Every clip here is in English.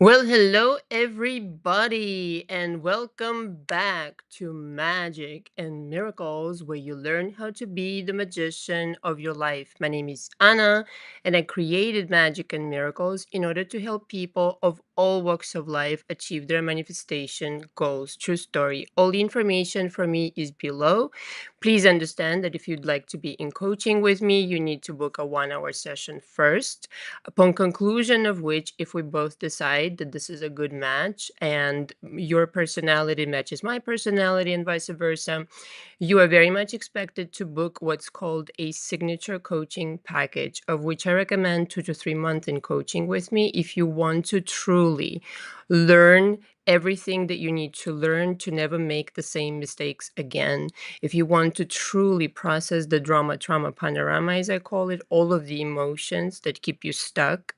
Well, hello everybody, and welcome back to Magic and Miracles, where you learn how to be the magician of your life. My name is Anna, and I created Magic and Miracles in order to help people of all walks of life achieve their manifestation goals. True story. All the information for me is below. Please understand that if you'd like to be in coaching with me, you need to book a 1 hour session first, upon conclusion of which, if we both decide that this is a good match and your personality matches my personality and vice versa, you are very much expected to book what's called a signature coaching package, of which I recommend 2 to 3 months in coaching with me if you want to truly learn everything that you need to learn to never make the same mistakes again. If you want to truly process the drama, trauma panorama, as I call it, all of the emotions that keep you stuck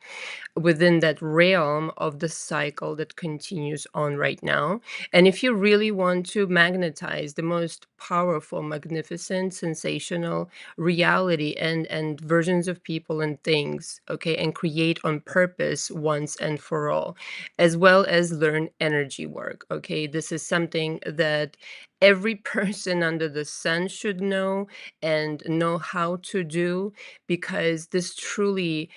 within that realm of the cycle that continues on right now. And if you really want to magnetize the most powerful, magnificent, sensational reality and versions of people and things, okay, and create on purpose once and for all, as well as learn energy work. Okay, this is something that every person under the sun should know and know how to do, because this truly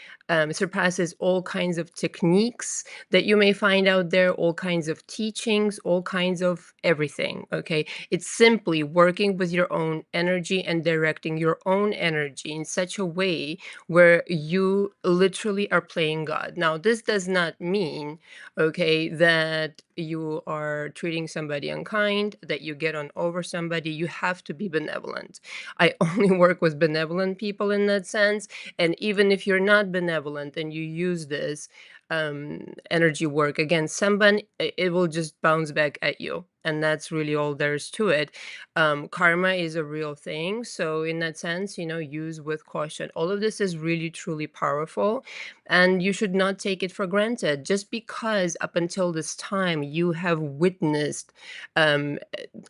surpasses all kinds of techniques that you may find out there, all kinds of teachings, all kinds of everything. Okay. It's simply working with your own energy and directing your own energy in such a way where you literally are playing God. Now, this does not mean, okay, that you are treating somebody unkind, that you get on over somebody. You have to be benevolent. I only work with benevolent people in that sense. And even if you're not benevolent and you use this energy work against someone, it will just bounce back at you. And that's really all there is to it. Karma is a real thing. So, in that sense, use with caution. All of this is really, truly powerful. And you should not take it for granted. Just because up until this time you have witnessed, um,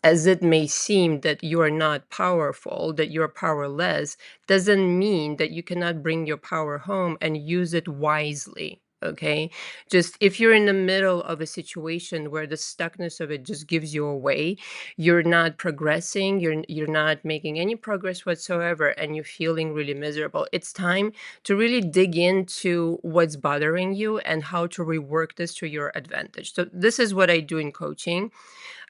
as it may seem, that you are not powerful, that you're powerless, doesn't mean that you cannot bring your power home and use it wisely. Okay. Just if you're in the middle of a situation where the stuckness of it just gives you away, you're not progressing, you're not making any progress whatsoever, and you're feeling really miserable. It's time to really dig into what's bothering you and how to rework this to your advantage. So this is what I do in coaching.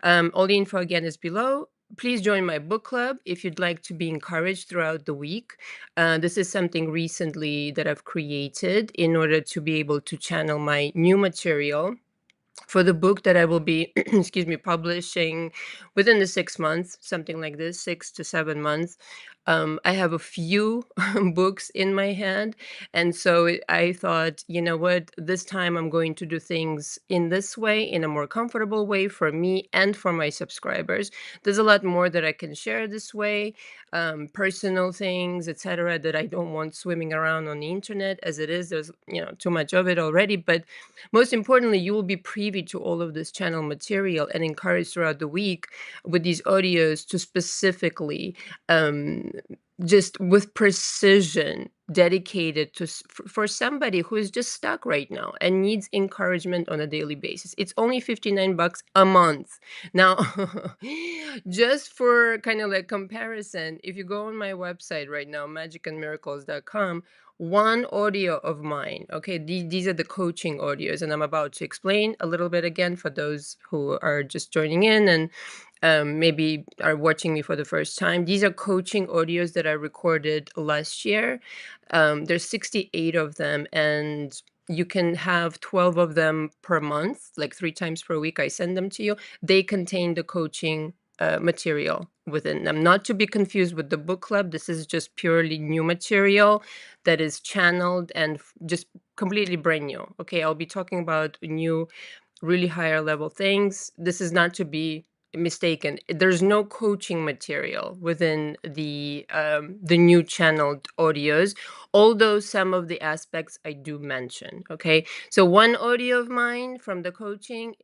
All the info again is below. Please join my book club if you'd like to be encouraged throughout the week. This is something recently that I've created in order to be able to channel my new material for the book that I will be, excuse me, publishing within the 6 months, something like this, 6 to 7 months. I have a few books in my hand. And so I thought, you know what, this time I'm going to do things in this way, in a more comfortable way for me and for my subscribers. There's a lot more that I can share this way, personal things, etc., that I don't want swimming around on the internet as it is. There's, too much of it already. But most importantly, you will be privy to all of this channel material and encouraged throughout the week with these audios to specifically, um, just with precision, dedicated to for somebody who is just stuck right now and needs encouragement on a daily basis. It's only 59 bucks a month. Now, just for kind of like comparison, if you go on my website right now, magicandmiracles.com, one audio of mine, okay, these are the coaching audios, and I'm about to explain a little bit again for those who are just joining in and maybe are watching me for the first time. These are coaching audios that I recorded last year. There's 68 of them, and you can have 12 of them per month, like 3 times per week. I send them to you. They contain the coaching material within them, not to be confused with the book club. This is just purely new material that is channeled and just completely brand new. Okay, I'll be talking about new, really higher level things. This is not to be mistaken. There's no coaching material within the new channeled audios, although some of the aspects I do mention. Okay, so one audio of mine from the coaching,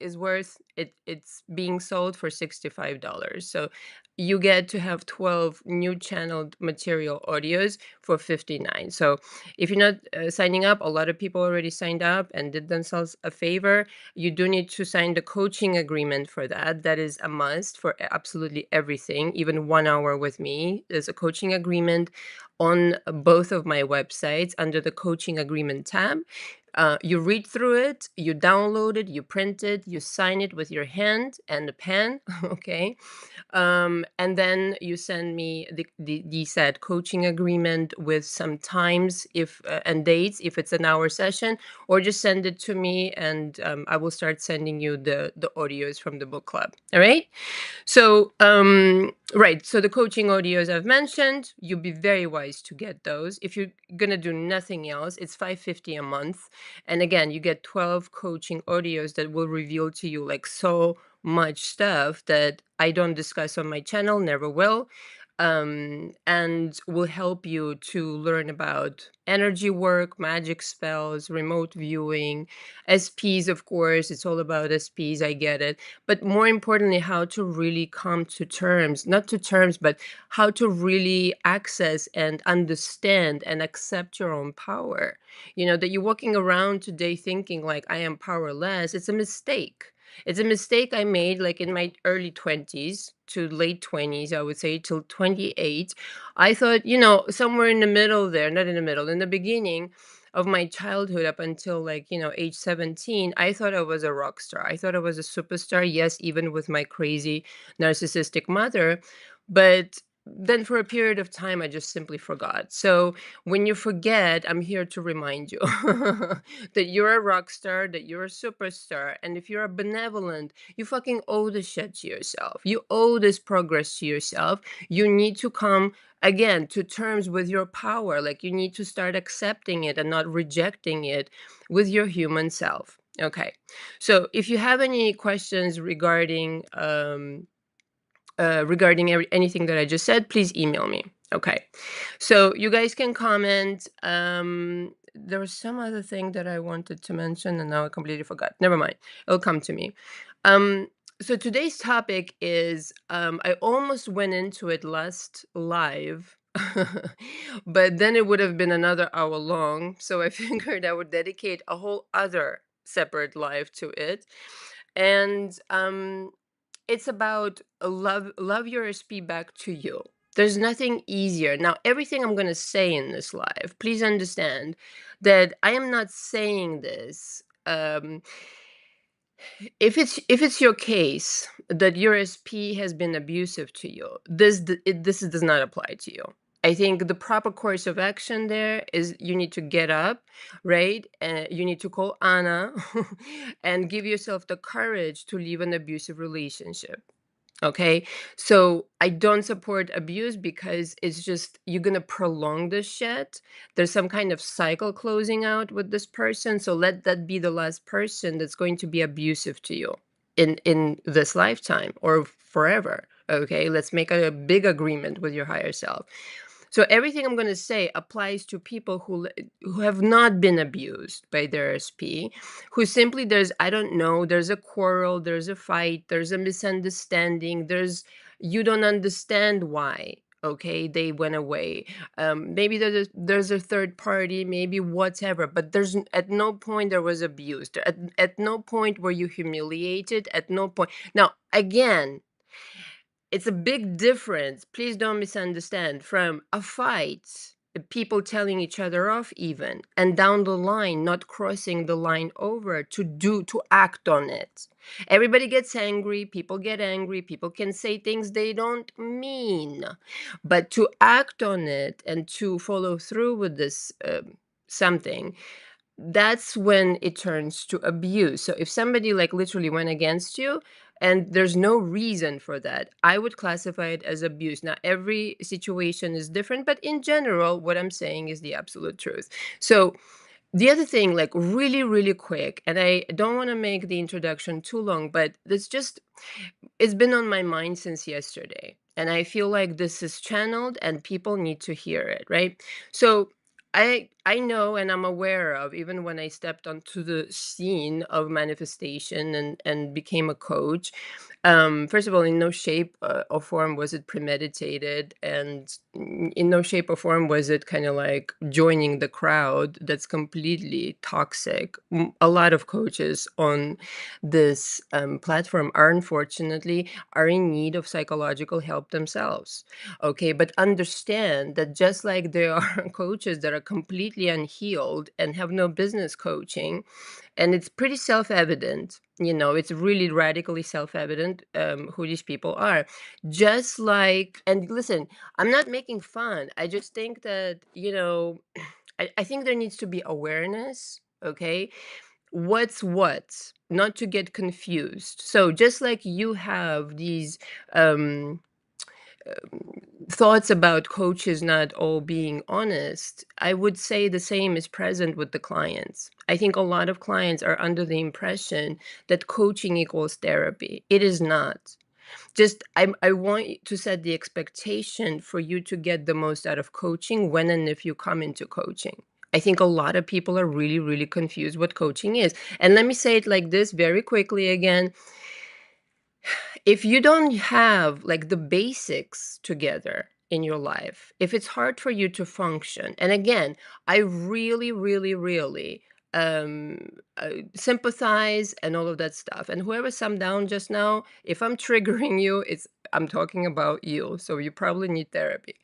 is worth it. It's being sold for $65. So you get to have 12 new channeled material audios for 59. So if you're not signing up, a lot of people already signed up and did themselves a favor. You do need to sign the coaching agreement for that. That is a must for absolutely everything. Even 1 hour with me is a coaching agreement on both of my websites under the coaching agreement tab. You read through it, you download it, you print it, you sign it with your hand and a pen, okay? And then you send me the said coaching agreement with some times if and dates if it's an hour session, or just send it to me and I will start sending you the audios from the book club. All right. So, right. So the coaching audios I've mentioned, you'd be very wise to get those. If you're gonna do nothing else, it's $5.50 a month, and again, you get 12 coaching audios that will reveal to you like so much stuff that I don't discuss on my channel, never will. And will help you to learn about energy work, magic spells, remote viewing, SPs, of course. It's all about SPs. I get it, but more importantly, how to really come to terms, not to terms, but how to really access and understand and accept your own power. You know, that you're walking around today thinking like I am powerless. It's a mistake. It's a mistake I made like in my early 20s to late 20s, I would say, till 28. I thought, somewhere in the middle there, not in the middle, in the beginning of my childhood up until like, age 17, I thought I was a rock star. I thought I was a superstar, yes, even with my crazy narcissistic mother. But then for a period of time, I just simply forgot. So when you forget, I'm here to remind you that you're a rock star, that you're a superstar. And if you're a benevolent, you fucking owe this shit to yourself. You owe this progress to yourself. You need to come again to terms with your power. Like you need to start accepting it and not rejecting it with your human self. Okay. So if you have any questions regarding anything that I just said, please email me. Okay. So you guys can comment. There was some other thing that I wanted to mention and now I completely forgot. Never mind. It'll come to me. Um, so today's topic is I almost went into it last live. But then it would have been another hour long. So I figured I would dedicate a whole other separate live to it. And it's about love your SP back to you. There's nothing easier. Now, everything I'm going to say in this live, please understand that I am not saying this. If it's your case that your SP has been abusive to you, this does not apply to you. I think the proper course of action there is you need to get up, right? And you need to call Anna and give yourself the courage to leave an abusive relationship. Okay. So I don't support abuse because it's just you're gonna prolong this shit. There's some kind of cycle closing out with this person. So let that be the last person that's going to be abusive to you in this lifetime or forever. Okay. Let's make a big agreement with your higher self. So everything I'm going to say applies to people who have not been abused by their SP, who simply I don't know, there's a quarrel, there's a fight, there's a misunderstanding, you don't understand why. Okay, they went away. Maybe there's a third party, maybe whatever, but at no point there was abuse. At no point were you humiliated. At no point. Now, again, it's a big difference. Please don't misunderstand from a fight, people telling each other off even, and down the line, not crossing the line over to act on it. Everybody gets angry. People get angry. People can say things they don't mean, but to act on it and to follow through with this something, that's when it turns to abuse. So if somebody like literally went against you and there's no reason for that, I would classify it as abuse. Now, every situation is different, but in general, what I'm saying is the absolute truth. So the other thing, like really, really quick, and I don't want to make the introduction too long, but it's been on my mind since yesterday. And I feel like this is channeled and people need to hear it, right? So I know and I'm aware of, even when I stepped onto the scene of manifestation and became a coach. First of all, in no shape or form was it premeditated, and in no shape or form was it kind of like joining the crowd that's completely toxic. A lot of coaches on this platform are unfortunately are in need of psychological help themselves. Okay, but understand that just like there are coaches that are completely unhealed and have no business coaching, and it's pretty self-evident, it's really radically self-evident who these people are. Just like, and listen, I'm not making fun. I just think that, I think there needs to be awareness, okay? What's what, not to get confused. So just like you have these um thoughts about coaches not all being honest, I would say the same is present with the clients. I think a lot of clients are under the impression that coaching equals therapy. It is not. Just I want to set the expectation for you to get the most out of coaching when and if you come into coaching. I think a lot of people are really, really confused what coaching is. And let me say it like this very quickly again. If you don't have like the basics together in your life, if it's hard for you to function, and again, I really, really, really sympathize and all of that stuff. And whoever summed down just now, if I'm triggering you, I'm talking about you. So you probably need therapy.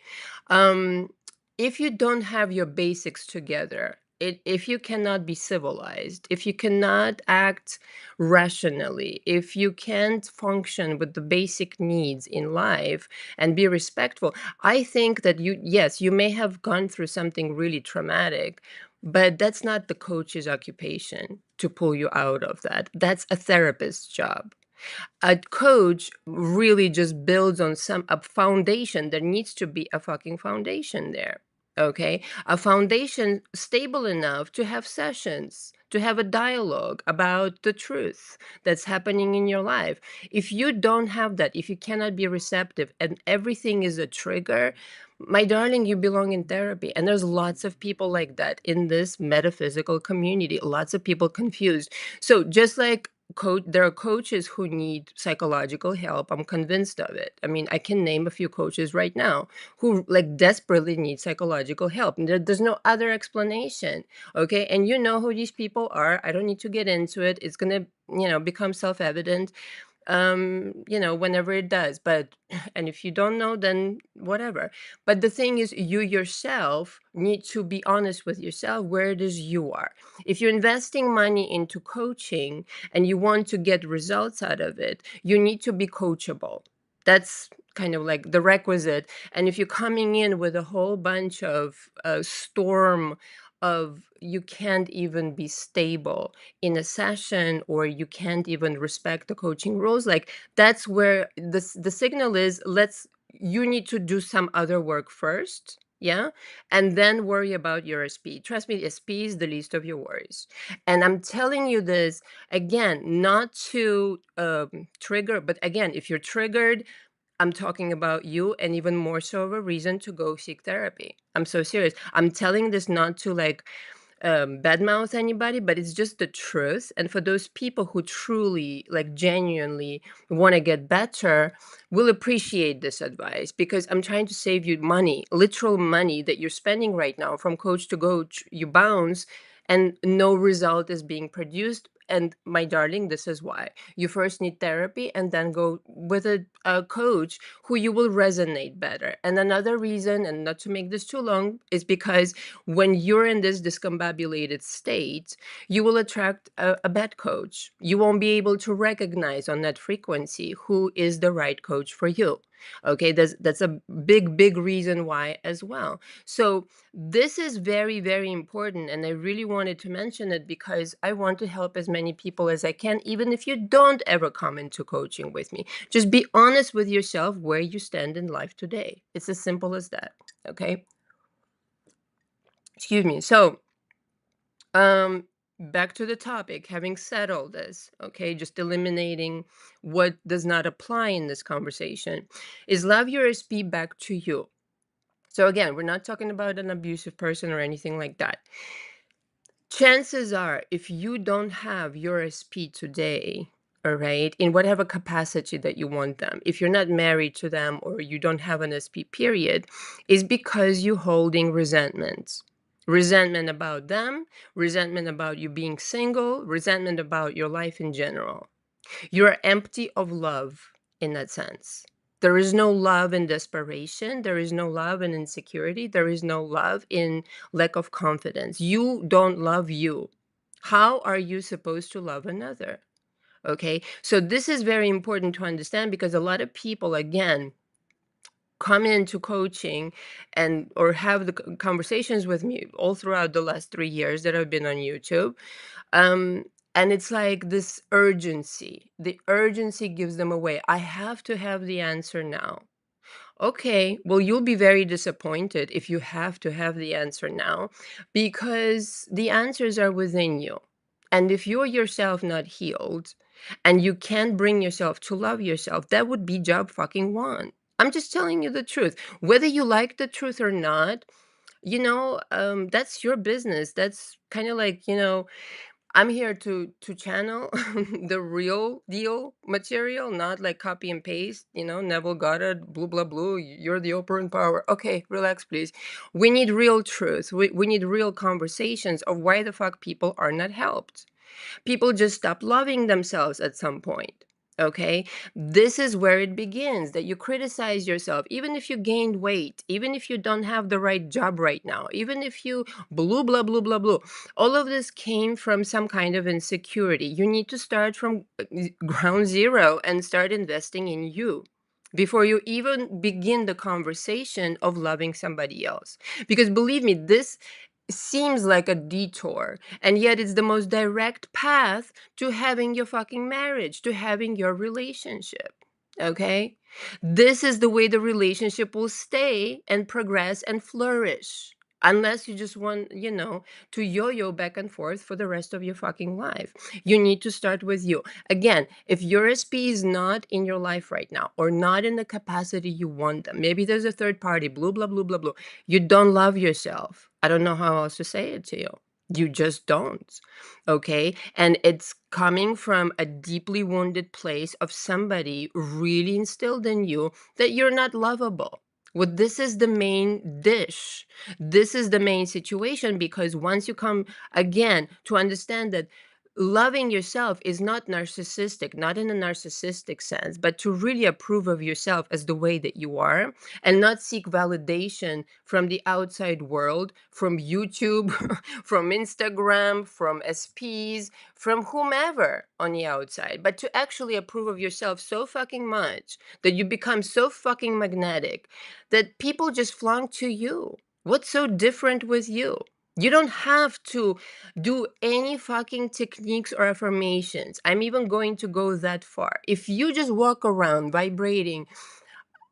Um, if you don't have your basics together, if you cannot be civilized, if you cannot act rationally, if you can't function with the basic needs in life and be respectful, I think that yes, you may have gone through something really traumatic, but that's not the coach's occupation to pull you out of that. That's a therapist's job. A coach really just builds on a foundation. There needs to be a fucking foundation there. Okay, a foundation stable enough to have sessions, to have a dialogue about the truth that's happening in your life. If you don't have that, if you cannot be receptive and everything is a trigger, my darling, you belong in therapy. And there's lots of people like that in this metaphysical community, lots of people confused. So just like there are coaches who need psychological help. I'm convinced of it. I mean, I can name a few coaches right now who like desperately need psychological help. And there's no other explanation. Okay. And you know who these people are. I don't need to get into it. It's going to, become self-evident whenever it does. But, and if you don't know, then whatever. But the thing is, you yourself need to be honest with yourself where it is you are. If you're investing money into coaching and you want to get results out of it, you need to be coachable. That's kind of like the requisite. And if you're coming in with a whole bunch of storm of you can't even be stable in a session, or you can't even respect the coaching rules, like that's where the signal is, you need to do some other work first, yeah, and then worry about your SP. Trust me, SP is the least of your worries. And I'm telling you this again, not to trigger, but again, if you're triggered, I'm talking about you, and even more so of a reason to go seek therapy. I'm so serious. I'm telling this not to like badmouth anybody, but it's just the truth. And for those people who truly, like, genuinely want to get better, will appreciate this advice, because I'm trying to save you money, literal money that you're spending right now from coach to coach. You bounce, and no result is being produced. And my darling, this is why you first need therapy and then go with a coach who you will resonate better. And another reason, and not to make this too long, is because when you're in this discombobulated state, you will attract a bad coach. You won't be able to recognize on that frequency who is the right coach for you. Okay, that's a big, big reason why as well. So this is very, very important. And I really wanted to mention it because I want to help as many people as I can, even if you don't ever come into coaching with me. Just be honest with yourself where you stand in life today. It's as simple as that. Okay. Excuse me. So, um, back to the topic, having said all this, okay, just eliminating what does not apply in this conversation, is love your SP back to you. So again, we're not talking about an abusive person or anything like that. Chances are, if you don't have your SP today, all right, in whatever capacity that you want them, if you're not married to them or you don't have an SP period, is because you're holding resentment. Resentment about them, resentment about you being single, resentment about your life in general. You're empty of love in that sense. There is no love in desperation. There is no love in insecurity. There is no love in lack of confidence. You don't love you. How are you supposed to love another? Okay. So, this is very important to understand because a lot of people, again, come into coaching and or have the conversations with me all throughout the last 3 years that I've been on YouTube. um and it's like this urgency, the urgency gives them away. I have to have the answer now. Okay, well, you'll be very disappointed if you have to have the answer now, because the answers are within you. And if you're yourself not healed and you can't bring yourself to love yourself, that would be job fucking one. I'm just telling you the truth. Whether you like the truth or not, that's your business. That's kind of like, I'm here to channel the real deal material, not like copy and paste, Neville Goddard, blue blah blue, you're the Oprah in power. Okay, relax, please. We need real truth. We need real conversations of why the fuck people are not helped. People just stop loving themselves at some point. Okay, this is where it begins, that you criticize yourself, even if you gained weight, even if you don't have the right job right now, even if you blah blah blah blah blah. All of this came from some kind of insecurity. You need to start from ground zero and start investing in you before you even begin the conversation of loving somebody else. Because believe me, this seems like a detour, and yet it's the most direct path to having your fucking marriage, to having your relationship. Okay? This is the way the relationship will stay and progress and flourish. Unless you just want, to yo yo back and forth for the rest of your fucking life. You need to start with you. Again, if your SP is not in your life right now or not in the capacity you want them, maybe there's a third party, blah, blah, blah, blah, blah. You don't love yourself. I don't know how else to say it to you. You just don't. Okay. And it's coming from a deeply wounded place of somebody really instilled in you that you're not lovable. Well, this is the main dish. This is the main situation, because once you come again to understand that loving yourself is not narcissistic, not in a narcissistic sense, but to really approve of yourself as the way that you are and not seek validation from the outside world, from YouTube, from Instagram, from SPs, from whomever on the outside, but to actually approve of yourself so fucking much that you become so fucking magnetic that people just flock to you. What's so different with you? You don't have to do any fucking techniques or affirmations. I'm even going to go that far. If you just walk around vibrating,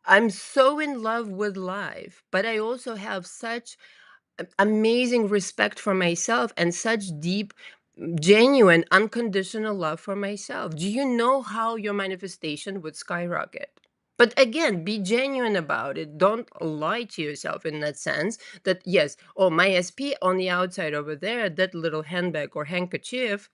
I'm so in love with life, but I also have such amazing respect for myself and such deep, genuine, unconditional love for myself. Do you know how your manifestation would skyrocket? But again, be genuine about it. Don't lie to yourself in that sense that, yes, oh, my SP on the outside over there, that little handbag or handkerchief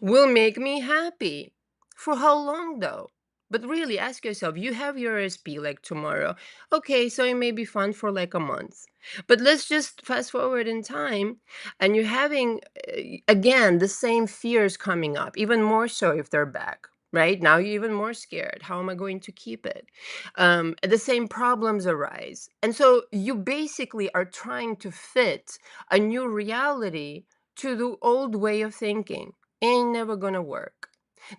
will make me happy. For how long though? But really ask yourself, you have your SP like tomorrow. Okay, so it may be fun for like a month. But let's just fast forward in time and you're having, again, the same fears coming up, even more so if they're back. Right now, you're even more scared. How am I going to keep it? The same problems arise. And so you basically are trying to fit a new reality to the old way of thinking. Ain't never gonna work.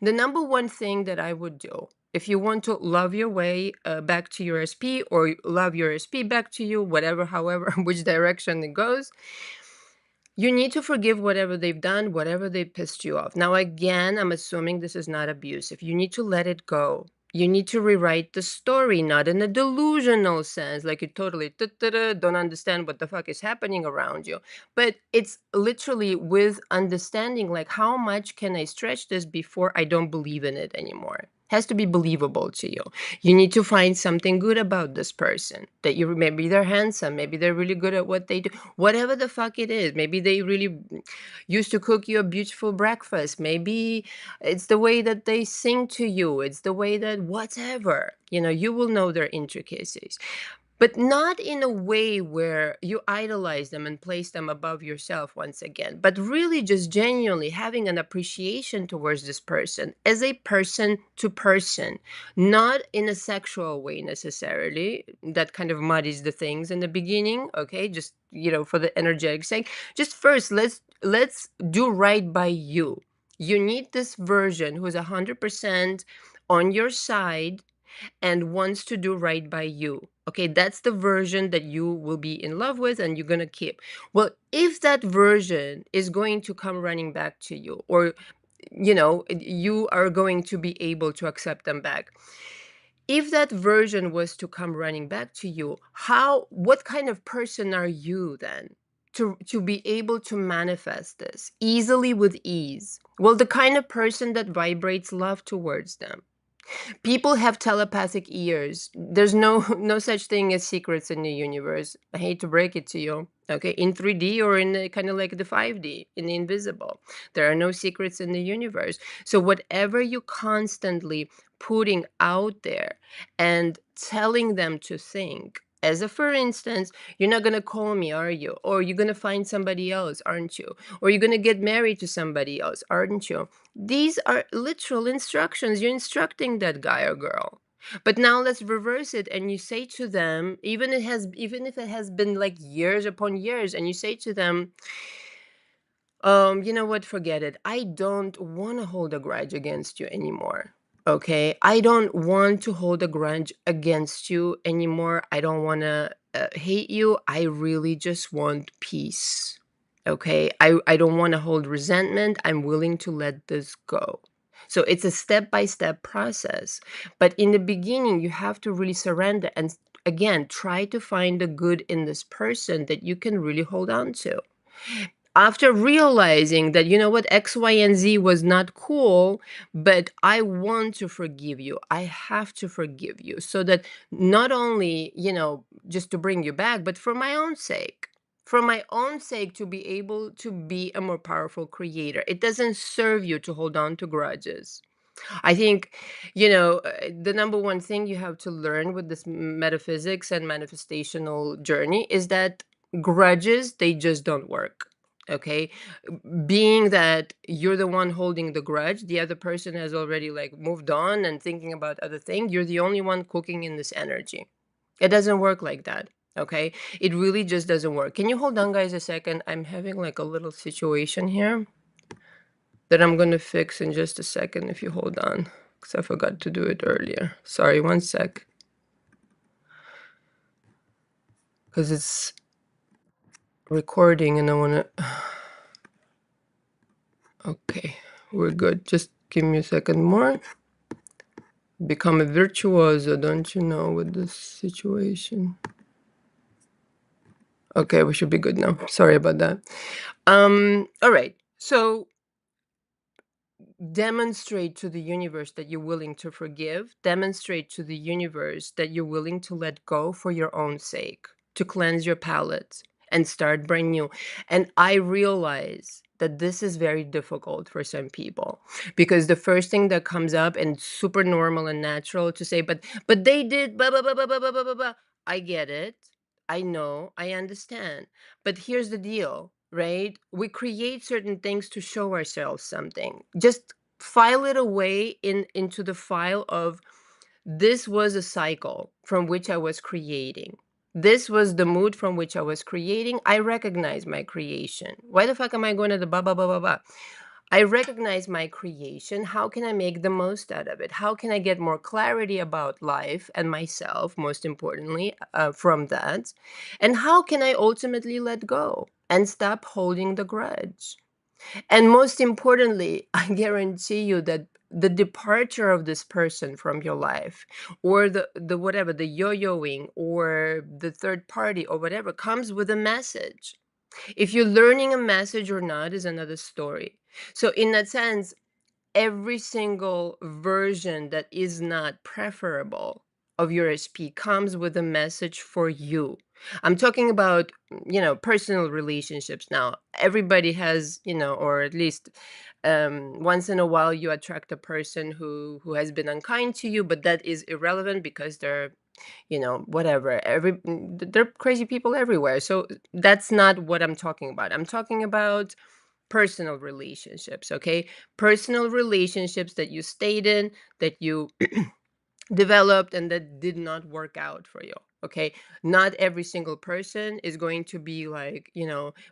The number one thing that I would do if you want to love your way back to your SP, or love your SP back to you, whatever, however, which direction it goes, you need to forgive whatever they've done, whatever they pissed you off. Now, again, I'm assuming this is not abusive. You need to let it go. You need to rewrite the story, not in a delusional sense, like you totally don't understand what the fuck is happening around you. But it's literally with understanding, like, how much can I stretch this before I don't believe in it anymore? Has to be believable to you. You need to find something good about this person, that you maybe they're handsome, maybe they're really good at what they do, whatever the fuck it is. Maybe they really used to cook you a beautiful breakfast. Maybe it's the way that they sing to you. It's the way that whatever, you will know their intricacies, but not in a way where you idolize them and place them above yourself once again, but really just genuinely having an appreciation towards this person as a person to person, not in a sexual way necessarily. That kind of muddies the things in the beginning, okay? Just, for the energetic sake. Just first, let's do right by you. You need this version who's 100% on your side and wants to do right by you. Okay, that's the version that you will be in love with and you're going to keep. Well, if that version is going to come running back to you, or you are going to be able to accept them back. If that version was to come running back to you, what kind of person are you then? To be able to manifest this easily with ease. Well, the kind of person that vibrates love towards them. People have telepathic ears. There's no no such thing as secrets in the universe. I hate to break it to you. Okay, in 3D or in the kind of like the 5D, in the invisible, there are no secrets in the universe. So whatever you constantly putting out there and telling them to think, as a for instance, you're not gonna call me, are you? Or you're gonna find somebody else, aren't you? Or you're gonna get married to somebody else, aren't you? These are literal instructions. You're instructing that guy or girl. But now let's reverse it and you say to them, even if it has been like years upon years, and you say to them, you know what, forget it. I don't want to hold a grudge against you anymore. Okay? I don't want to hold a grudge against you anymore. I don't want to hate you. I really just want peace. Okay? I don't want to hold resentment. I'm willing to let this go. So it's a step by step process. But in the beginning, you have to really surrender and again, try to find the good in this person that you can really hold on to. After realizing that, you know what, X, Y, and Z was not cool, but I want to forgive you. I have to forgive you so that not only, just to bring you back, but for my own sake. For my own sake, to be able to be a more powerful creator. It doesn't serve you to hold on to grudges. I think, the number one thing you have to learn with this metaphysics and manifestational journey is that grudges, they just don't work. Okay. Being that you're the one holding the grudge, the other person has already like moved on and thinking about other things. You're the only one cooking in this energy. It doesn't work like that. Okay. It really just doesn't work. Can you hold on, guys, a second? I'm having like a little situation here that I'm going to fix in just a second if you hold on, because I forgot to do it earlier. Sorry, one sec. Because it's recording and I want to... Okay, we're good. Just give me a second more. Become a virtuoso, don't you know, with this situation. Okay, we should be good now. Sorry about that. All right. So demonstrate to the universe that you're willing to forgive. Demonstrate to the universe that you're willing to let go for your own sake, to cleanse your palate and start brand new. And I realize that this is very difficult for some people, because the first thing that comes up, and super normal and natural to say, but they did blah blah blah blah blah blah blah blah blah. I get it. I know, I understand. But here's the deal, right? We create certain things to show ourselves something. Just file it away into the file of, this was a cycle from which I was creating. This was the mood from which I was creating. I recognize my creation. Why the fuck am I going to the blah blah blah blah blah? I recognize my creation. How can I make the most out of it? How can I get more clarity about life and myself, most importantly, from that? And how can I ultimately let go and stop holding the grudge? And most importantly, I guarantee you that the departure of this person from your life, or the whatever, the yo-yoing or the third party or whatever, comes with a message. If you're learning a message or not is another story. So in that sense, every single version that is not preferable of your SP comes with a message for you. I'm talking about, personal relationships now. Everybody has, or at least once in a while you attract a person who has been unkind to you, but that is irrelevant because they're, whatever. They're crazy people everywhere. So that's not what I'm talking about. I'm talking about personal relationships, okay? Personal relationships that you stayed in, that you developed, and that did not work out for you, okay? Not every single person is going to be like,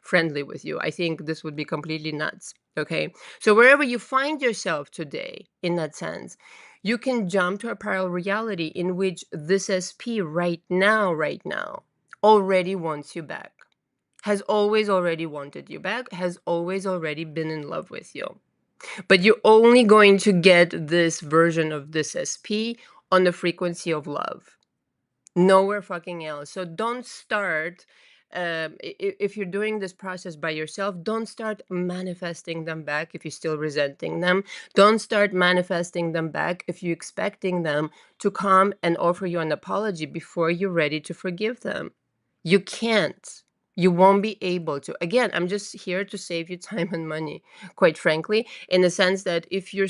friendly with you. I think this would be completely nuts, okay? So wherever you find yourself today, in that sense, you can jump to a parallel reality in which this SP right now already wants you back, has always already wanted you back, has always already been in love with you. But you're only going to get this version of this SP on the frequency of love. Nowhere fucking else. So don't start. If you're doing this process by yourself, don't start manifesting them back if you're still resenting them. Don't start manifesting them back if you're expecting them to come and offer you an apology before you're ready to forgive them. You can't. You won't be able to. Again, I'm just here to save you time and money, quite frankly, in the sense that if you're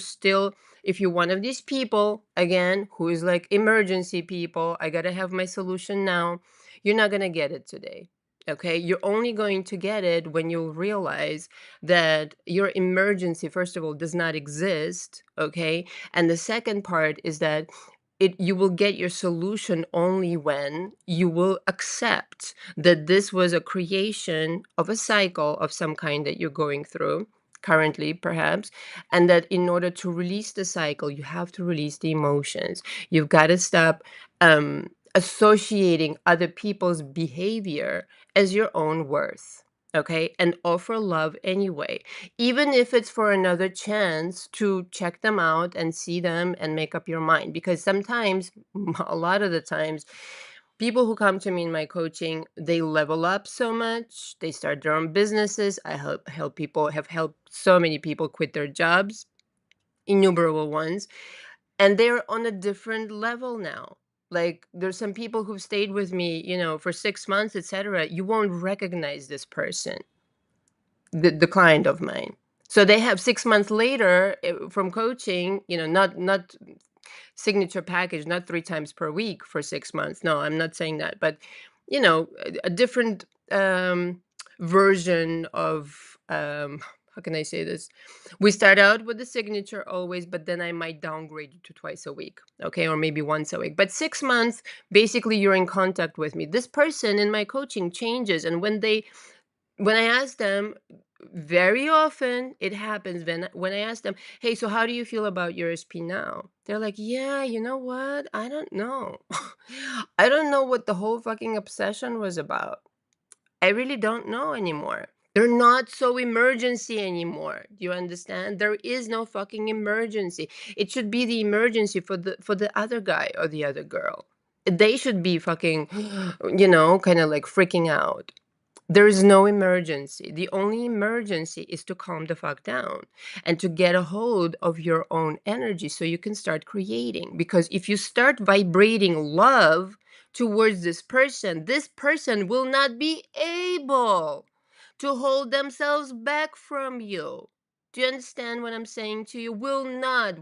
one of these people, again, who is like emergency people, I gotta have my solution now, you're not gonna get it today. Okay, you're only going to get it when you realize that your emergency, first of all, does not exist. Okay, and the second part is that you will get your solution only when you will accept that this was a creation of a cycle of some kind that you're going through currently, perhaps, and that in order to release the cycle, you have to release the emotions. You've got to stop associating other people's behavior as your own worth. Okay, and offer love anyway, even if it's for another chance to check them out and see them and make up your mind. Because sometimes, a lot of the times, people who come to me in my coaching, they level up so much, they start their own businesses. I help people, have helped so many people quit their jobs, innumerable ones, and they're on a different level now. Like, there's some people who've stayed with me, for 6 months, etc. You won't recognize this person, the client of mine. So they have 6 months later, from coaching, not signature package, not 3 times per week for 6 months. No, I'm not saying that, but a different version of how can I say this? We start out with the signature always, but then I might downgrade you to twice a week, okay, or maybe once a week. But 6 months, basically, you're in contact with me. This person in my coaching changes, and when I ask them, very often it happens when I ask them, "Hey, so how do you feel about your SP now?" They're like, "Yeah, you know what? I don't know. I don't know what the whole fucking obsession was about. I really don't know anymore." They're not so emergency anymore. Do you understand? There is no fucking emergency. It should be the emergency for the other guy or the other girl. They should be fucking, kind of like freaking out. There is no emergency. The only emergency is to calm the fuck down and to get a hold of your own energy so you can start creating. Because if you start vibrating love towards this person will not be able to hold themselves back from you. Do you understand what I'm saying to you? Will not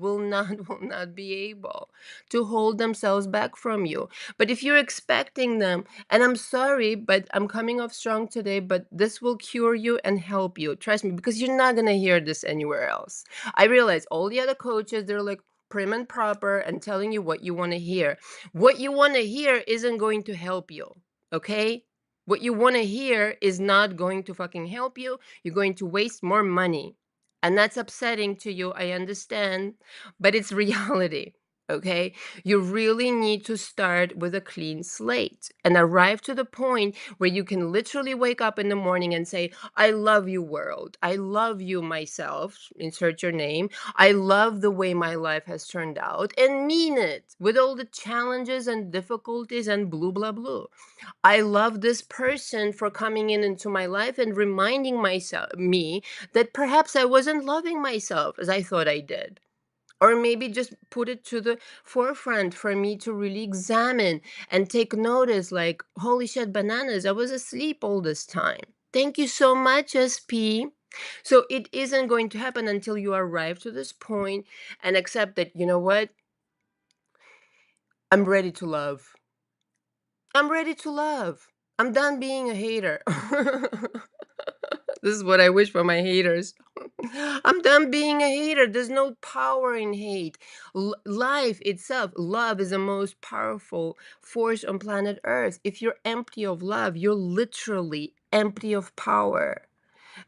be able to hold themselves back from you. But if you're expecting them, and I'm sorry, but I'm coming off strong today, but this will cure you and help you. Trust me, because you're not going to hear this anywhere else. I realize all the other coaches, they're like prim and proper and telling you what you want to hear. What you want to hear isn't going to help you, okay? What you want to hear is not going to fucking help you. You're going to waste more money. And that's upsetting to you, I understand, but it's reality. Okay, you really need to start with a clean slate and arrive to the point where you can literally wake up in the morning and say, I love you, world. I love you, myself. Insert your name. I love the way my life has turned out and mean it with all the challenges and difficulties and blue, blah, blue. I love this person for coming in into my life and reminding me that perhaps I wasn't loving myself as I thought I did, or maybe just put it to the forefront for me to really examine and take notice, like, holy shit, bananas, I was asleep all this time. Thank you so much, SP. So it isn't going to happen until you arrive to this point and accept that, you know what, I'm ready to love. I'm ready to love. I'm done being a hater. This is what I wish for my haters. I'm done being a hater. There's no power in hate. Life itself, love is the most powerful force on planet Earth. If you're empty of love, you're literally empty of power.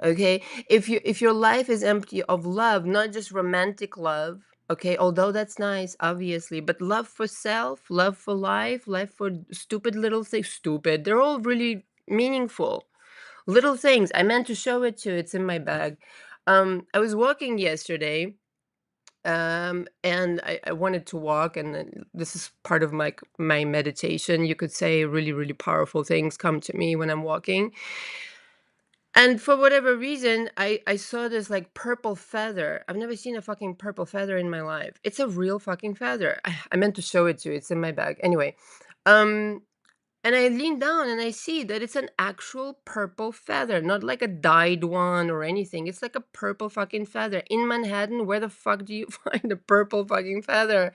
Okay? If your life is empty of love, not just romantic love, okay, although that's nice, obviously, but love for self, love for life, love for stupid little things, stupid. They're all really meaningful. Little things. I meant to show it to you. It's in my bag. I was walking yesterday, and I wanted to walk, and then this is part of my meditation. You could say really, really powerful things come to me when I'm walking. And for whatever reason, I saw this like purple feather. I've never seen a fucking purple feather in my life. It's a real fucking feather. I meant to show it to you. It's in my bag. Anyway, um, and I lean down and I see that it's an actual purple feather, not like a dyed one or anything. It's like a purple fucking feather. In Manhattan, where the fuck do you find a purple fucking feather?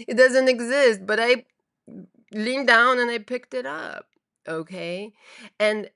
It doesn't exist, but I leaned down and I picked it up. Okay. And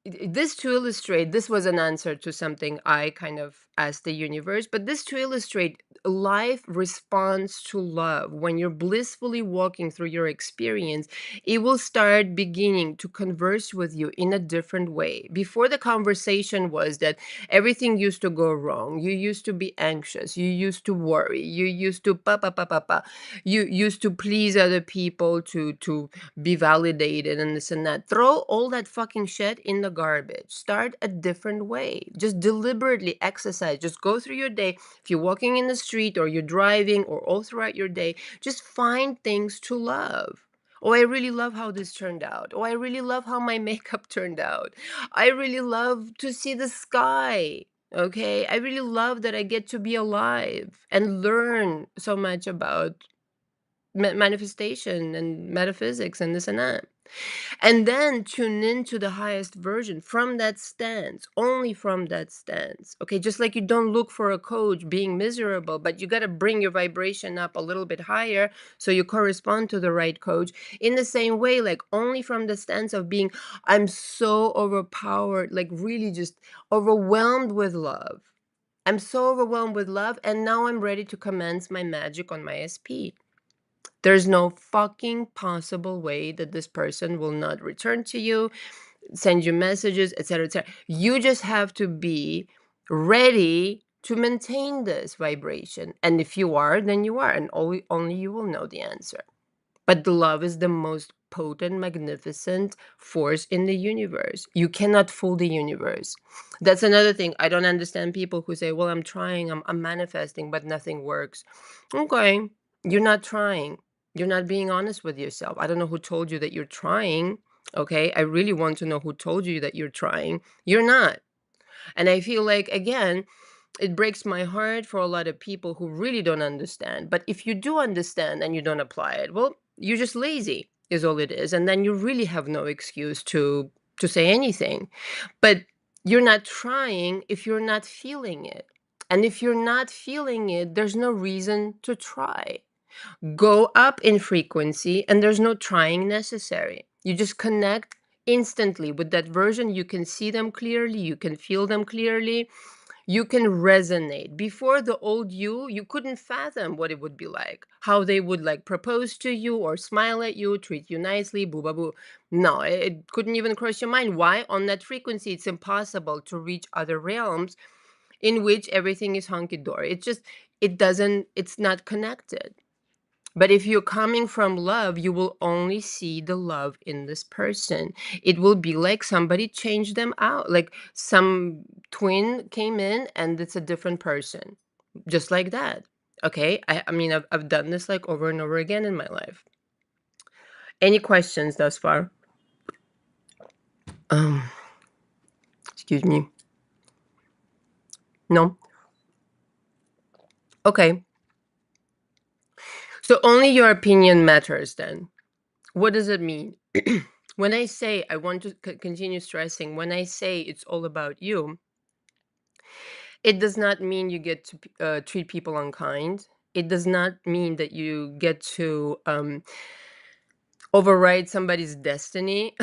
this to illustrate, this was an answer to something I kind of asked the universe, but this to illustrate life responds to love. When you're blissfully walking through your experience, it will start beginning to converse with you in a different way. Before, the conversation was that everything used to go wrong. You used to be anxious. You used to worry. You used to pa pa pa pa pa. You used to please other people to be validated and this and that. Throw all that fucking shit in the garbage. Start a different way. Just deliberately exercise. Just go through your day. If you're walking in the street or you're driving or all throughout your day, just find things to love. Oh, I really love how this turned out. Oh, I really love how my makeup turned out. I really love to see the sky. Okay. I really love that I get to be alive and learn so much about manifestation and metaphysics and this and that, and then tune into the highest version from that stance, only from that stance. Okay, just like you don't look for a coach being miserable, but you got to bring your vibration up a little bit higher so you correspond to the right coach. In the same way, like only from the stance of being, I'm so overpowered, like really just overwhelmed with love. I'm so overwhelmed with love, and now I'm ready to commence my magic on my SP. There's no fucking possible way that this person will not return to you, send you messages, etc., etc. You just have to be ready to maintain this vibration. And if you are, then you are, and only you will know the answer. But the love is the most potent, magnificent force in the universe. You cannot fool the universe. That's another thing. I don't understand people who say, well, I'm trying, I'm manifesting, but nothing works. Okay, you're not trying. You're not being honest with yourself. I don't know who told you that you're trying. Okay, I really want to know who told you that you're trying. You're not. And I feel like, again, it breaks my heart for a lot of people who really don't understand. But if you do understand and you don't apply it, well, you're just lazy, is all it is. And then you really have no excuse to say anything. But you're not trying if you're not feeling it. And if you're not feeling it, there's no reason to try. Go up in frequency, and there's no trying necessary. You just connect instantly with that version. You can see them clearly, you can feel them clearly, you can resonate. Before, the old you couldn't fathom what it would be like, how they would like propose to you or smile at you, treat you nicely, boo boo boo. No, it couldn't even cross your mind. Why? On that frequency, it's impossible to reach other realms in which everything is hunky dory. It just, it doesn't, it's not connected. But if you're coming from love, you will only see the love in this person. It will be like somebody changed them out. Like some twin came in and it's a different person. Just like that. Okay? I mean, I've done this like over and over again in my life. Any questions thus far? Um, excuse me. No? Okay. So only your opinion matters then. What does it mean? When I say I want to continue stressing, when I say it's all about you, it does not mean you get to treat people unkind. It does not mean that you get to override somebody's destiny.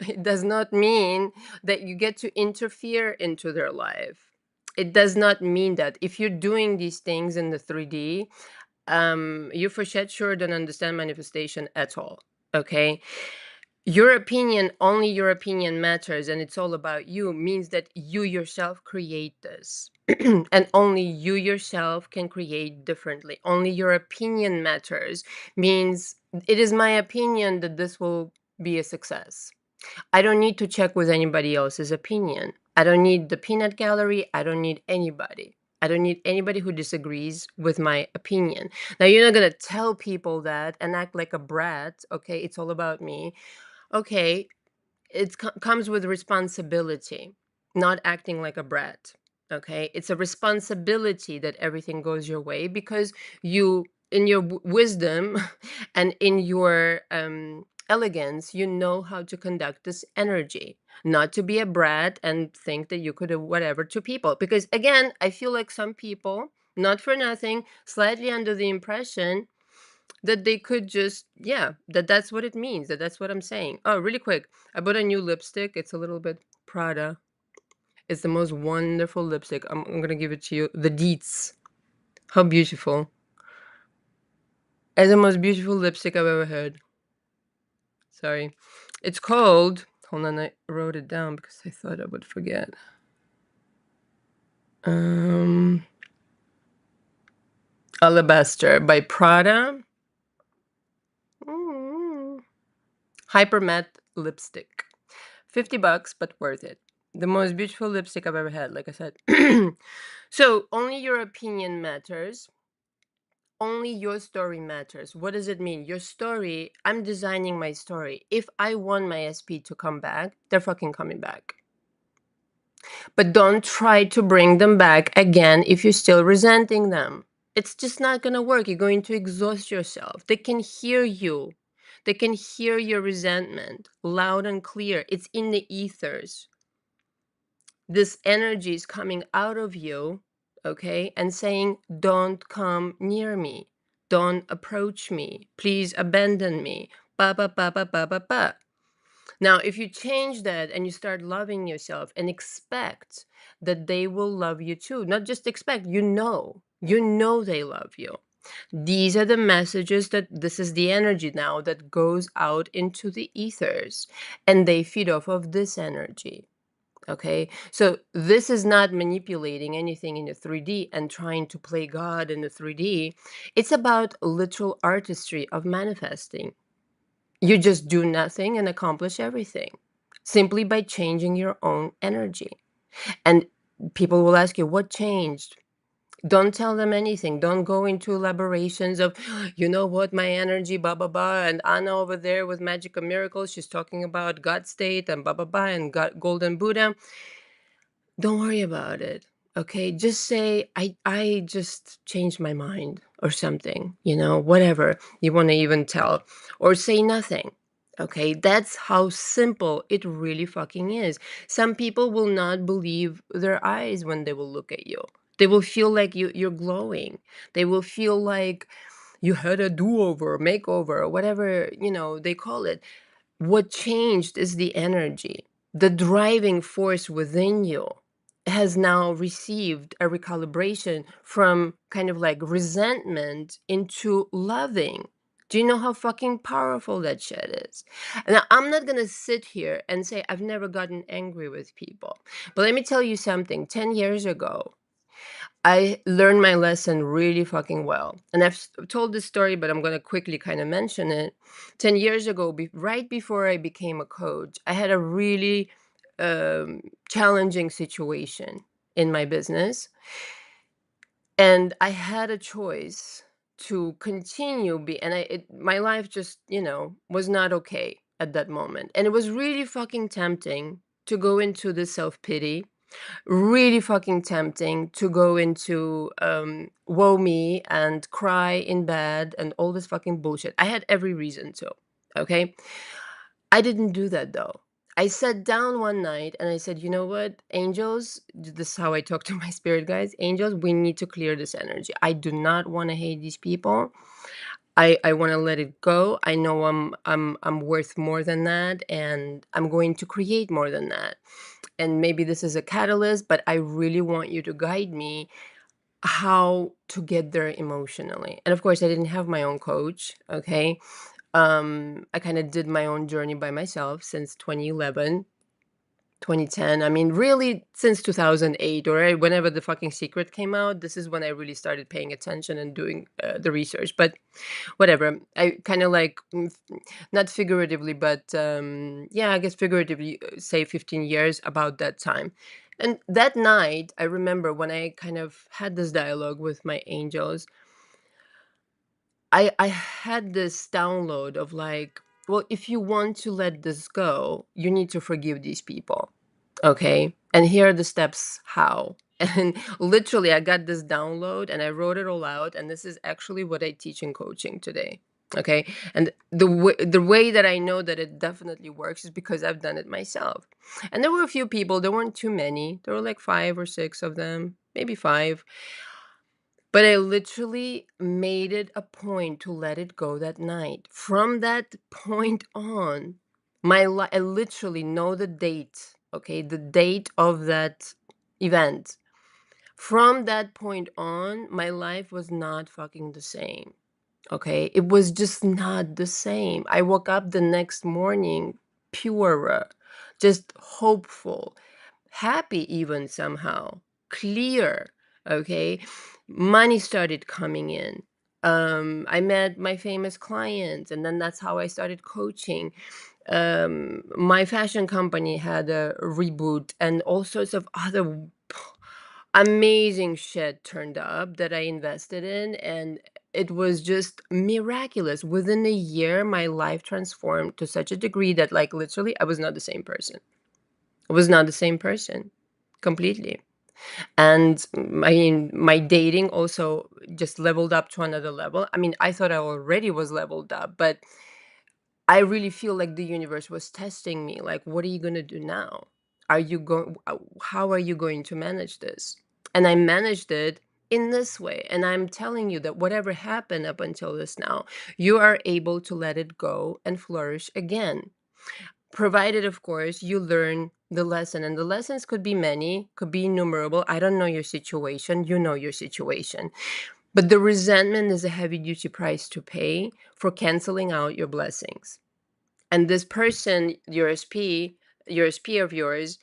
It does not mean that you get to interfere into their life. It does not mean that if you're doing these things in the 3D, you for sure don't understand manifestation at all. Okay, your opinion, only your opinion matters, and it's all about you, means that you yourself create this. And only you yourself can create differently. Only your opinion matters, means it is my opinion that this will be a success. I don't need to check with anybody else's opinion. I don't need the peanut gallery. I don't need anybody. I don't need anybody who disagrees with my opinion. Now, you're not going to tell people that and act like a brat. Okay, it's all about me. Okay, it comes with responsibility, not acting like a brat. Okay, it's a responsibility that everything goes your way because you, in your wisdom and in your elegance, you know how to conduct this energy, not to be a brat and think that you could do whatever to people. Because again, I feel like some people, not for nothing, slightly under the impression that they could just, yeah, that's what it means, that's what I'm saying. Oh, really quick, I bought a new lipstick. It's a little bit Prada. It's the most wonderful lipstick. I'm gonna give it to you. The Deets. How beautiful. It's the most beautiful lipstick I've ever heard. Sorry. It's called, hold on, I wrote it down because I thought I would forget. Alabaster by Prada. Hyper matte lipstick. $50, but worth it. The most beautiful lipstick I've ever had, like I said. So, only your opinion matters. Only your story matters. What does it mean? Your story, I'm designing my story. If I want my SP to come back, they're fucking coming back. But don't try to bring them back again if you're still resenting them. It's just not going to work. You're going to exhaust yourself. They can hear you. They can hear your resentment loud and clear. It's in the ethers. This energy is coming out of you, okay, and saying, don't come near me. Don't approach me. Please abandon me. Ba, ba, ba, ba, ba, ba, ba. Now, if you change that and you start loving yourself and expect that they will love you too, not just expect, you know they love you. These are the messages that this is the energy now that goes out into the ethers, and they feed off of this energy. Okay, so this is not manipulating anything in the 3D and trying to play God in the 3D. It's about literal artistry of manifesting. You just do nothing and accomplish everything simply by changing your own energy. And people will ask you, what changed? Don't tell them anything. Don't go into elaborations of, you know what, my energy, blah, blah, blah. And Anna over there with Magic and Miracles, she's talking about God state and blah, blah, blah, and God, Golden Buddha. Don't worry about it. Okay, just say I just changed my mind or something, whatever you want to even tell, or say nothing. Okay, that's how simple it really fucking is. Some people will not believe their eyes when they will look at you. They will feel like you're glowing. They will feel like you had a do-over, makeover, or whatever, they call it. What changed is the energy. The driving force within you has now received a recalibration from kind of like resentment into loving. Do you know how fucking powerful that shit is? Now, I'm not going to sit here and say I've never gotten angry with people. But let me tell you something. 10 years ago, I learned my lesson really fucking well. And told this story, but I'm going to quickly kind of mention it. 10 years ago, right before I became a coach, I had a really challenging situation in my business. And I had a choice to continue and my life just, was not okay at that moment. And it was really fucking tempting to go into the self-pity, really fucking tempting to go into woe me and cry in bed and all this fucking bullshit. I had every reason to. Okay. I didn't do that though. I sat down one night and I said, you know what, angels, this is how I talk to my spirit guys. Angels, we need to clear this energy. I do not want to hate these people. I want to let it go. I know I'm worth more than that, and I'm going to create more than that. And maybe this is a catalyst, but I really want you to guide me how to get there emotionally. And of course, I didn't have my own coach. Okay. I kind of did my own journey by myself since 2011, 2010. I mean, really since 2008 or whenever the fucking secret came out, this is when I really started paying attention and doing the research. But whatever, I kind of like, not figuratively, but yeah, I guess figuratively, say 15 years about that time. And that night, I remember when I kind of had this dialogue with my angels, I had this download of like, well, if you want to let this go, you need to forgive these people. Okay. And here are the steps how. And literally, I got this download and I wrote it all out. And this is actually what I teach in coaching today. Okay. And the way that I know that it definitely works is because I've done it myself. And there were a few people, there weren't too many. There were like 5 or 6 of them, maybe 5. But I literally made it a point to let it go that night. From that point on, I literally know the date, okay, the date of that event. From that point on, my life was not fucking the same. Okay, it was just not the same. I woke up the next morning purer, just hopeful, happy even somehow, clear. Okay, money started coming in. I met my famous clients, and then that's how I started coaching. My fashion company had a reboot, and all sorts of other amazing shit turned up that I invested in, and it was just miraculous. Within a year, my life transformed to such a degree that, like, literally, I was not the same person. I was not the same person completely. And I mean, my dating also just leveled up to another level. I mean, I thought I already was leveled up, but I really feel like the universe was testing me. Like, what are you going to do now? How are you going to manage this? And I managed it in this way. And I'm telling you that whatever happened up until this now, you are able to let it go and flourish again. Provided, of course, you learn the lesson. And the lessons could be many, could be innumerable. I don't know your situation. You know your situation. But the resentment is a heavy duty price to pay for canceling out your blessings. And this person, your SP of yours,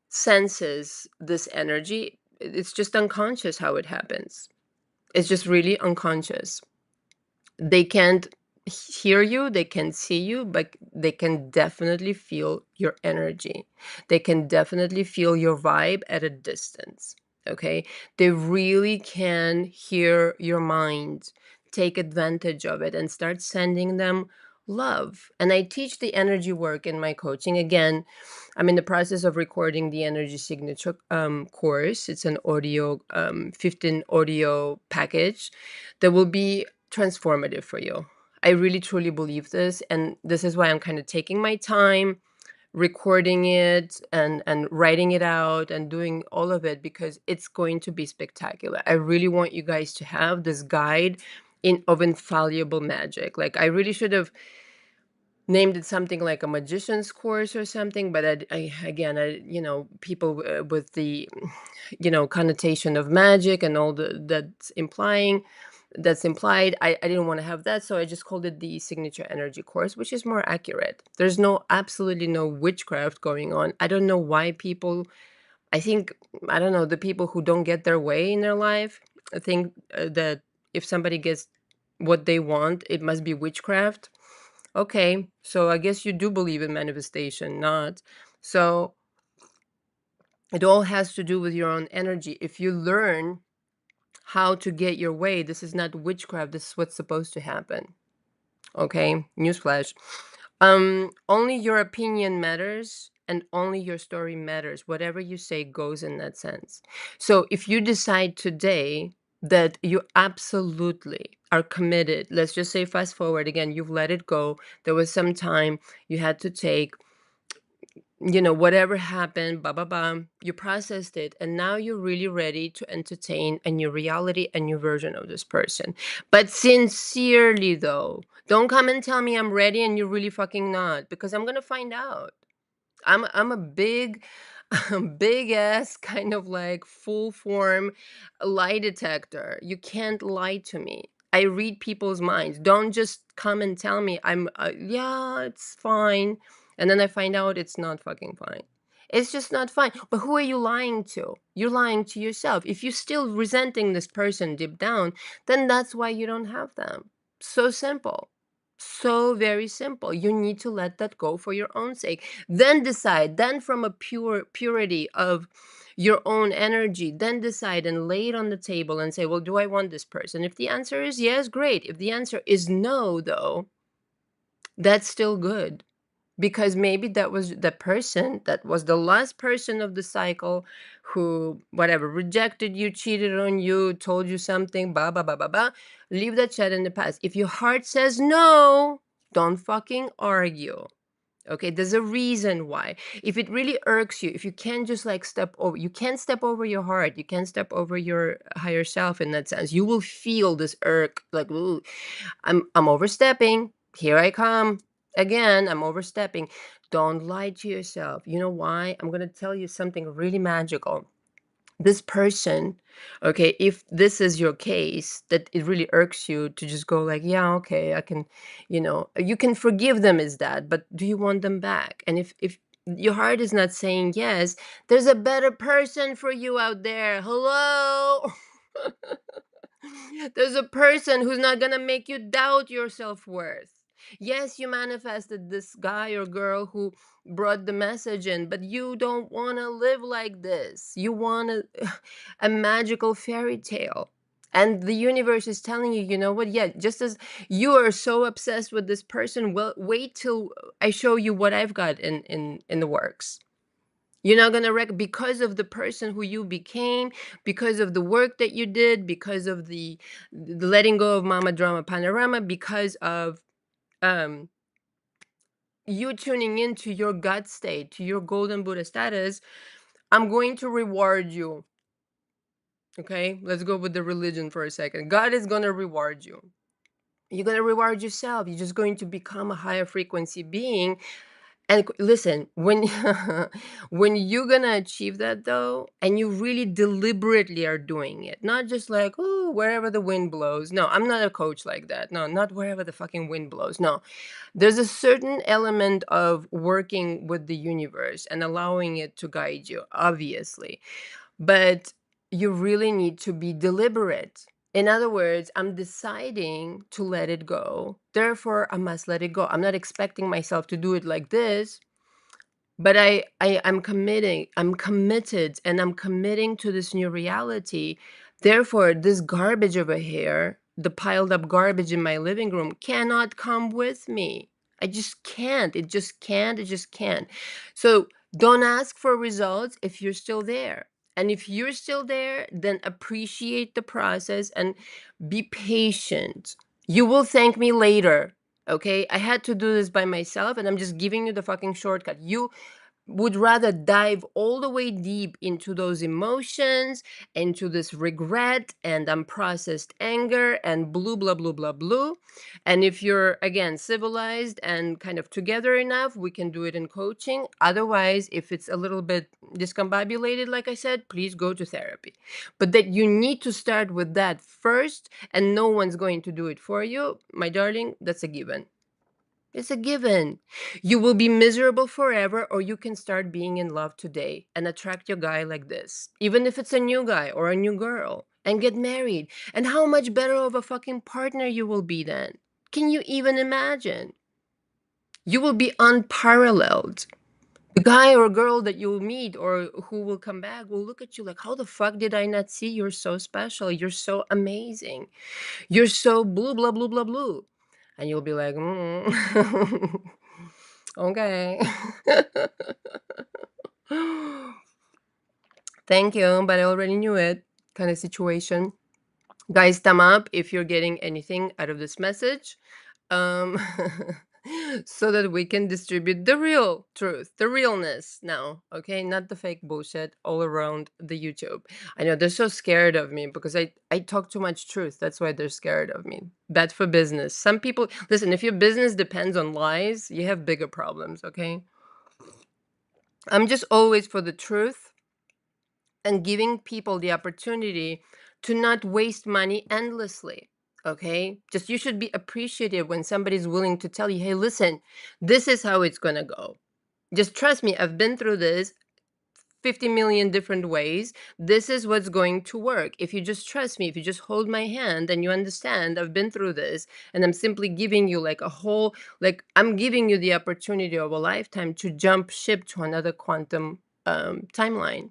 senses this energy. It's just unconscious how it happens. It's just really unconscious. They can't hear you, they can see you, but they can definitely feel your energy. They can definitely feel your vibe at a distance. Okay. They really can hear your mind, take advantage of it, and start sending them love. And I teach the energy work in my coaching. Again, I'm in the process of recording the energy signature course. It's an audio, 15 audio package that will be transformative for you. I really truly believe this. And this is why I'm kind of taking my time recording it and writing it out and doing all of it, because it's going to be spectacular. I really want you guys to have this guide of infallible magic. Like, I really should have named it something like a magician's course or something, but again, people with the connotation of magic and all that's implied. I didn't want to have that, so I just called it the signature energy course, which is more accurate. There's absolutely no witchcraft going on. I don't know why people, I think, I don't know, the people who don't get their way in their life, I think that if somebody gets what they want, it must be witchcraft. Okay, so I guess you do believe in manifestation, not. So it all has to do with your own energy. If you learn how to get your way, this is not witchcraft, this is what's supposed to happen. Okay, newsflash. Only your opinion matters and only your story matters. Whatever you say goes in that sense. So if you decide today that you absolutely are committed, let's just say fast forward again, you've let it go. There was some time you had to take, whatever happened, blah, blah, blah, you processed it, and now you're really ready to entertain a new reality, a new version of this person. But sincerely, though, don't come and tell me I'm ready and you're really fucking not, because I'm gonna find out. I'm a big big ass kind of like full form lie detector. You can't lie to me. I read people's minds. Don't just come and tell me I'm yeah, it's fine. And then I find out it's not fucking fine. It's just not fine. But who are you lying to? You're lying to yourself. If you're still resenting this person deep down, then that's why you don't have them. So simple. So very simple. You need to let that go for your own sake. Then decide, then from a purity of your own energy, then decide and lay it on the table and say, well, do I want this person? If the answer is yes, great. If the answer is no, though, that's still good, because maybe that was the person that was the last person of the cycle who, whatever, rejected you, cheated on you, told you something, blah blah blah blah blah. Leave that shit in the past. If your heart says no, don't fucking argue. Okay, there's a reason why. If it really irks you, if you can't just like step over, you can't step over your heart, you can't step over your higher self in that sense. You will feel this irk, like, ooh, I'm overstepping. Here I come again. I'm overstepping. Don't lie to yourself. You know why? I'm gonna tell you something really magical. This person, okay, if this is your case, that it really irks you to just go like, yeah, okay, I can, you can forgive them as that, but do you want them back? And if your heart is not saying yes, there's a better person for you out there. Hello. There's a person who's not gonna make you doubt your self-worth. Yes, you manifested this guy or girl who brought the message in, but you don't want to live like this. You want a magical fairy tale. And the universe is telling you, you know what? Yeah, just as you are so obsessed with this person, well, wait till I show you what I've got in the works. You're not gonna because of the person who you became, because of the work that you did, because of the letting go of mama drama panorama, because of um you tuning into your gut state, to your golden Buddha status. I'm going to reward you. Okay, let's go with the religion for a second. God is gonna reward you. You're gonna reward yourself. You're just going to become a higher frequency being. And listen, when when you're gonna achieve that though, and you really deliberately are doing it, not just like, oh, wherever the wind blows. No, I'm not a coach like that. No, not wherever the fucking wind blows. No, there's a certain element of working with the universe and allowing it to guide you, obviously. But you really need to be deliberate. In other words, I'm deciding to let it go. Therefore, I must let it go. I'm not expecting myself to do it like this, but I'm committing. I'm committed and I'm committing to this new reality. Therefore, this garbage over here, the piled up garbage in my living room, cannot come with me. I just can't. It just can't. It just can't. So don't ask for results if you're still there. And if you're still there, then appreciate the process and be patient. You will thank me later. Okay, I had to do this by myself, and I'm just giving you the fucking shortcut. You would rather dive all the way deep into those emotions, into this regret and unprocessed anger and blue, blah, blah, blah, blue. And if you're, again, civilized and kind of together enough, we can do it in coaching. Otherwise, if it's a little bit discombobulated, like I said, please go to therapy. But that you need to start with that first, and no one's going to do it for you, my darling, that's a given. It's a given. You will be miserable forever, or you can start being in love today and attract your guy like this, even if it's a new guy or a new girl, and get married. And how much better of a fucking partner you will be then? Can you even imagine? You will be unparalleled. The guy or girl that you'll meet or who will come back will look at you like, how the fuck did I not see? You're so special. You're so amazing. You're so blue, blah, blah, blah, blue. And you'll be like, okay. Thank you, but I already knew it kind of situation. Guys, thumb up if you're getting anything out of this message. Um, so that we can distribute the real truth, the realness now, okay? Not the fake bullshit all around the YouTube. I know they're so scared of me because I talk too much truth. That's why they're scared of me. Bad for business. Some people, listen, if your business depends on lies, you have bigger problems, okay? I'm just always for the truth and giving people the opportunity to not waste money endlessly. Okay, just you should be appreciative when somebody's willing to tell you, hey, listen, this is how it's gonna go. Just trust me, I've been through this 50 million different ways. This is what's going to work. If you just trust me, if you just hold my hand and you understand, I've been through this, and I'm simply giving you like a whole, like, I'm giving you the opportunity of a lifetime to jump ship to another quantum timeline,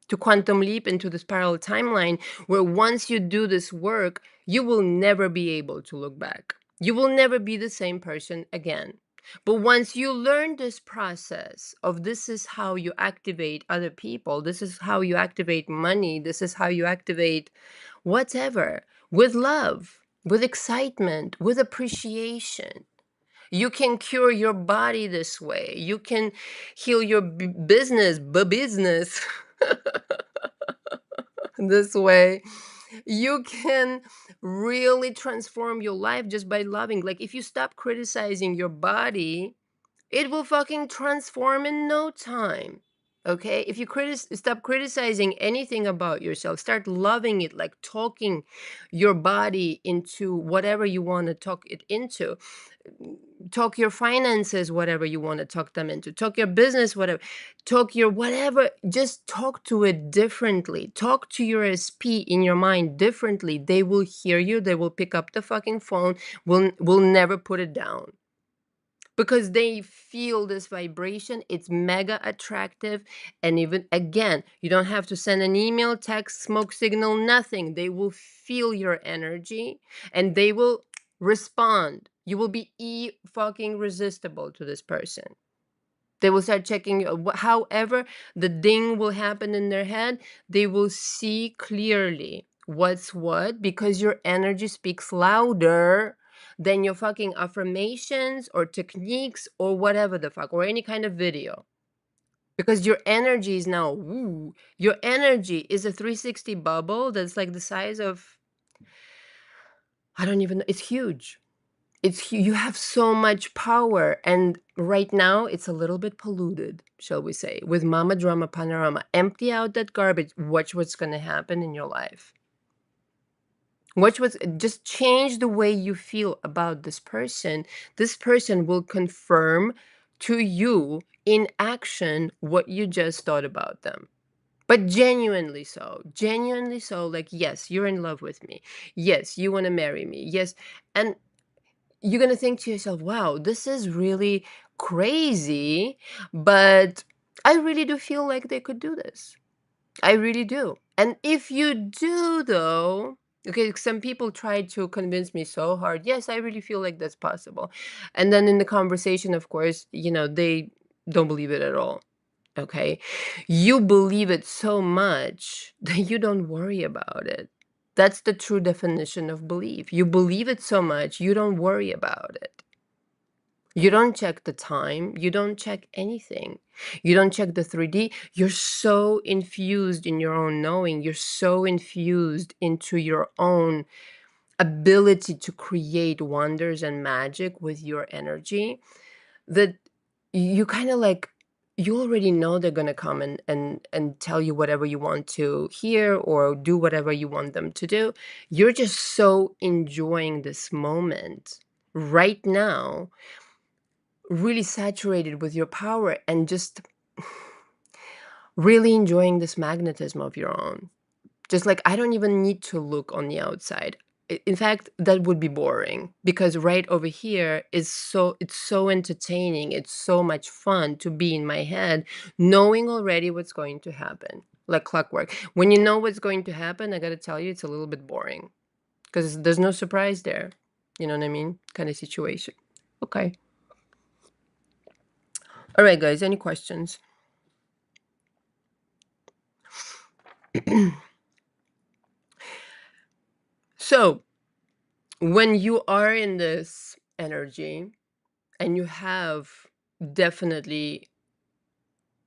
to quantum leap into this parallel timeline where once you do this work, you will never be able to look back. You will never be the same person again. But once you learn this process of this is how you activate other people, this is how you activate money, this is how you activate whatever, with love, with excitement, with appreciation. You can cure your body this way. You can heal your business this way. You can really transform your life just by loving. Like, if you stop criticizing your body, it will fucking transform in no time. Okay? If you stop criticizing anything about yourself, start loving it, like talking your body into whatever you want to talk it into. Talk your finances, whatever you want to talk them into. Talk your business, whatever. Talk your whatever. Just talk to it differently. Talk to your SP in your mind differently. They will hear you. They will pick up the fucking phone. Will never put it down because they feel this vibration. It's mega attractive. And even again, you don't have to send an email, text, smoke signal, nothing. They will feel your energy and they will respond. You will be fucking resistible to this person. They will start checking you. However, the ding will happen in their head. They will see clearly what's what because your energy speaks louder than your fucking affirmations or techniques or whatever the fuck, or any kind of video. Because your energy is now, woo, your energy is a 360 bubble that's like the size of, I don't even know, it's huge. You have so much power, and right now it's a little bit polluted, shall we say, with mama drama panorama. Empty out that garbage. Watch what's going to happen in your life. Watch what's just change the way you feel about this person. This person will confirm to you in action what you just thought about them. But genuinely so. Genuinely so. Like, yes, you're in love with me. Yes, you want to marry me. Yes. And you're going to think to yourself, wow, this is really crazy, but I really do feel like they could do this. I really do. And if you do, though, okay, some people try to convince me so hard. Yes, I really feel like that's possible. And then in the conversation, of course, they don't believe it at all. Okay. You believe it so much that you don't worry about it. That's the true definition of belief. You believe it so much, you don't worry about it. You don't check the time. You don't check anything. You don't check the 3D. You're so infused in your own knowing. You're so infused into your own ability to create wonders and magic with your energy that you kind of like, you already know they're going to come and tell you whatever you want to hear or do whatever you want them to do. You're just so enjoying this moment right now really saturated with your power and just really enjoying this magnetism of your own. Just like I don't even need to look on the outside. In fact, that would be boring because right over here is it's so entertaining. It's so much fun to be in my head, knowing already what's going to happen, like clockwork. When you know what's going to happen, I got to tell you, it's a little bit boring because there's no surprise there. You know what I mean? Kind of situation. Okay. All right, guys. Any questions? So, when you are in this energy and you have definitely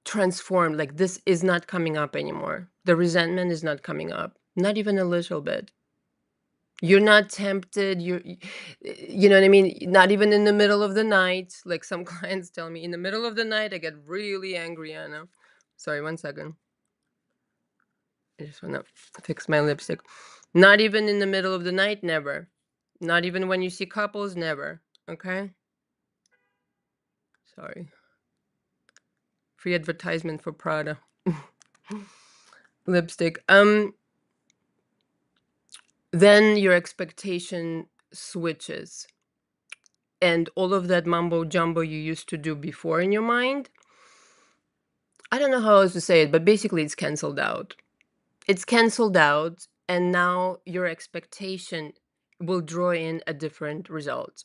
transformed, like this is not coming up anymore. The resentment is not coming up, not even a little bit. You're not tempted. You know what I mean? Not even in the middle of the night. Like some clients tell me, in the middle of the night, I get really angry, Anna. Sorry, 1 second. I just want to fix my lipstick. Not even in the middle of the night, never. Not even when you see couples, never. Okay? Sorry. Free advertisement for Prada. Lipstick. Then your expectation switches. And all of that mumbo jumbo you used to do before in your mind, I don't know how else to say it, but basically it's canceled out. It's canceled out, and now your expectation will draw in a different result.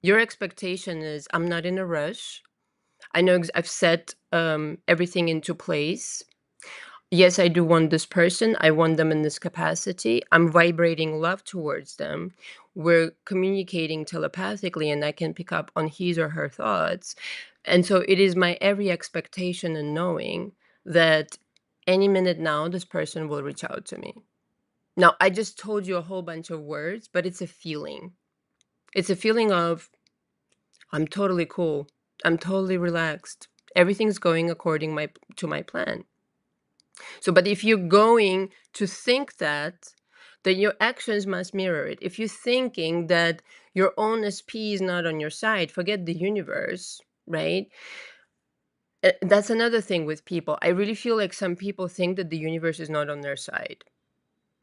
Your expectation is, I'm not in a rush. I know I've set everything into place. Yes, I do want this person. I want them in this capacity. I'm vibrating love towards them. We're communicating telepathically, and I can pick up on his or her thoughts. And so it is my every expectation and knowing that any minute now, this person will reach out to me. Now, I just told you a whole bunch of words, but it's a feeling. It's a feeling of, I'm totally cool. I'm totally relaxed. Everything's going according to my plan. So, but if you're going to think that, then your actions must mirror it. If you're thinking that your own SP is not on your side, forget the universe, right? That's another thing with people. I really feel like some people think that the universe is not on their side.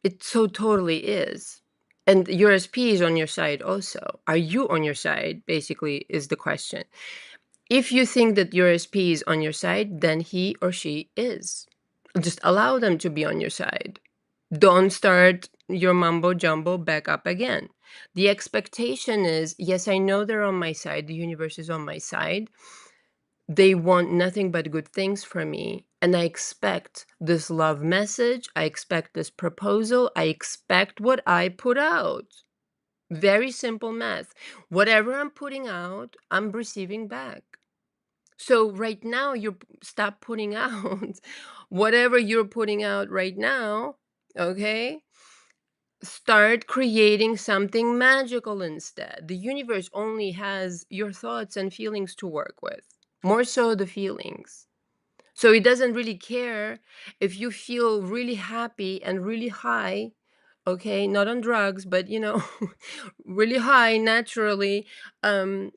It so totally is. And your SP is on your side also. Are you on your side? Basically, is the question. If you think that your SP is on your side, then he or she is. Just allow them to be on your side. Don't start your mumbo jumbo back up again. The expectation is, yes, I know they're on my side. The universe is on my side. They want nothing but good things from me. And I expect this love message. I expect this proposal. I expect what I put out. Very simple math. Whatever I'm putting out, I'm receiving back. So right now, you stop putting out whatever you're putting out right now. Okay, start creating something magical instead. The universe only has your thoughts and feelings to work with, more so the feelings. So it doesn't really care if you feel really happy and really high, okay, not on drugs, but really high naturally, um,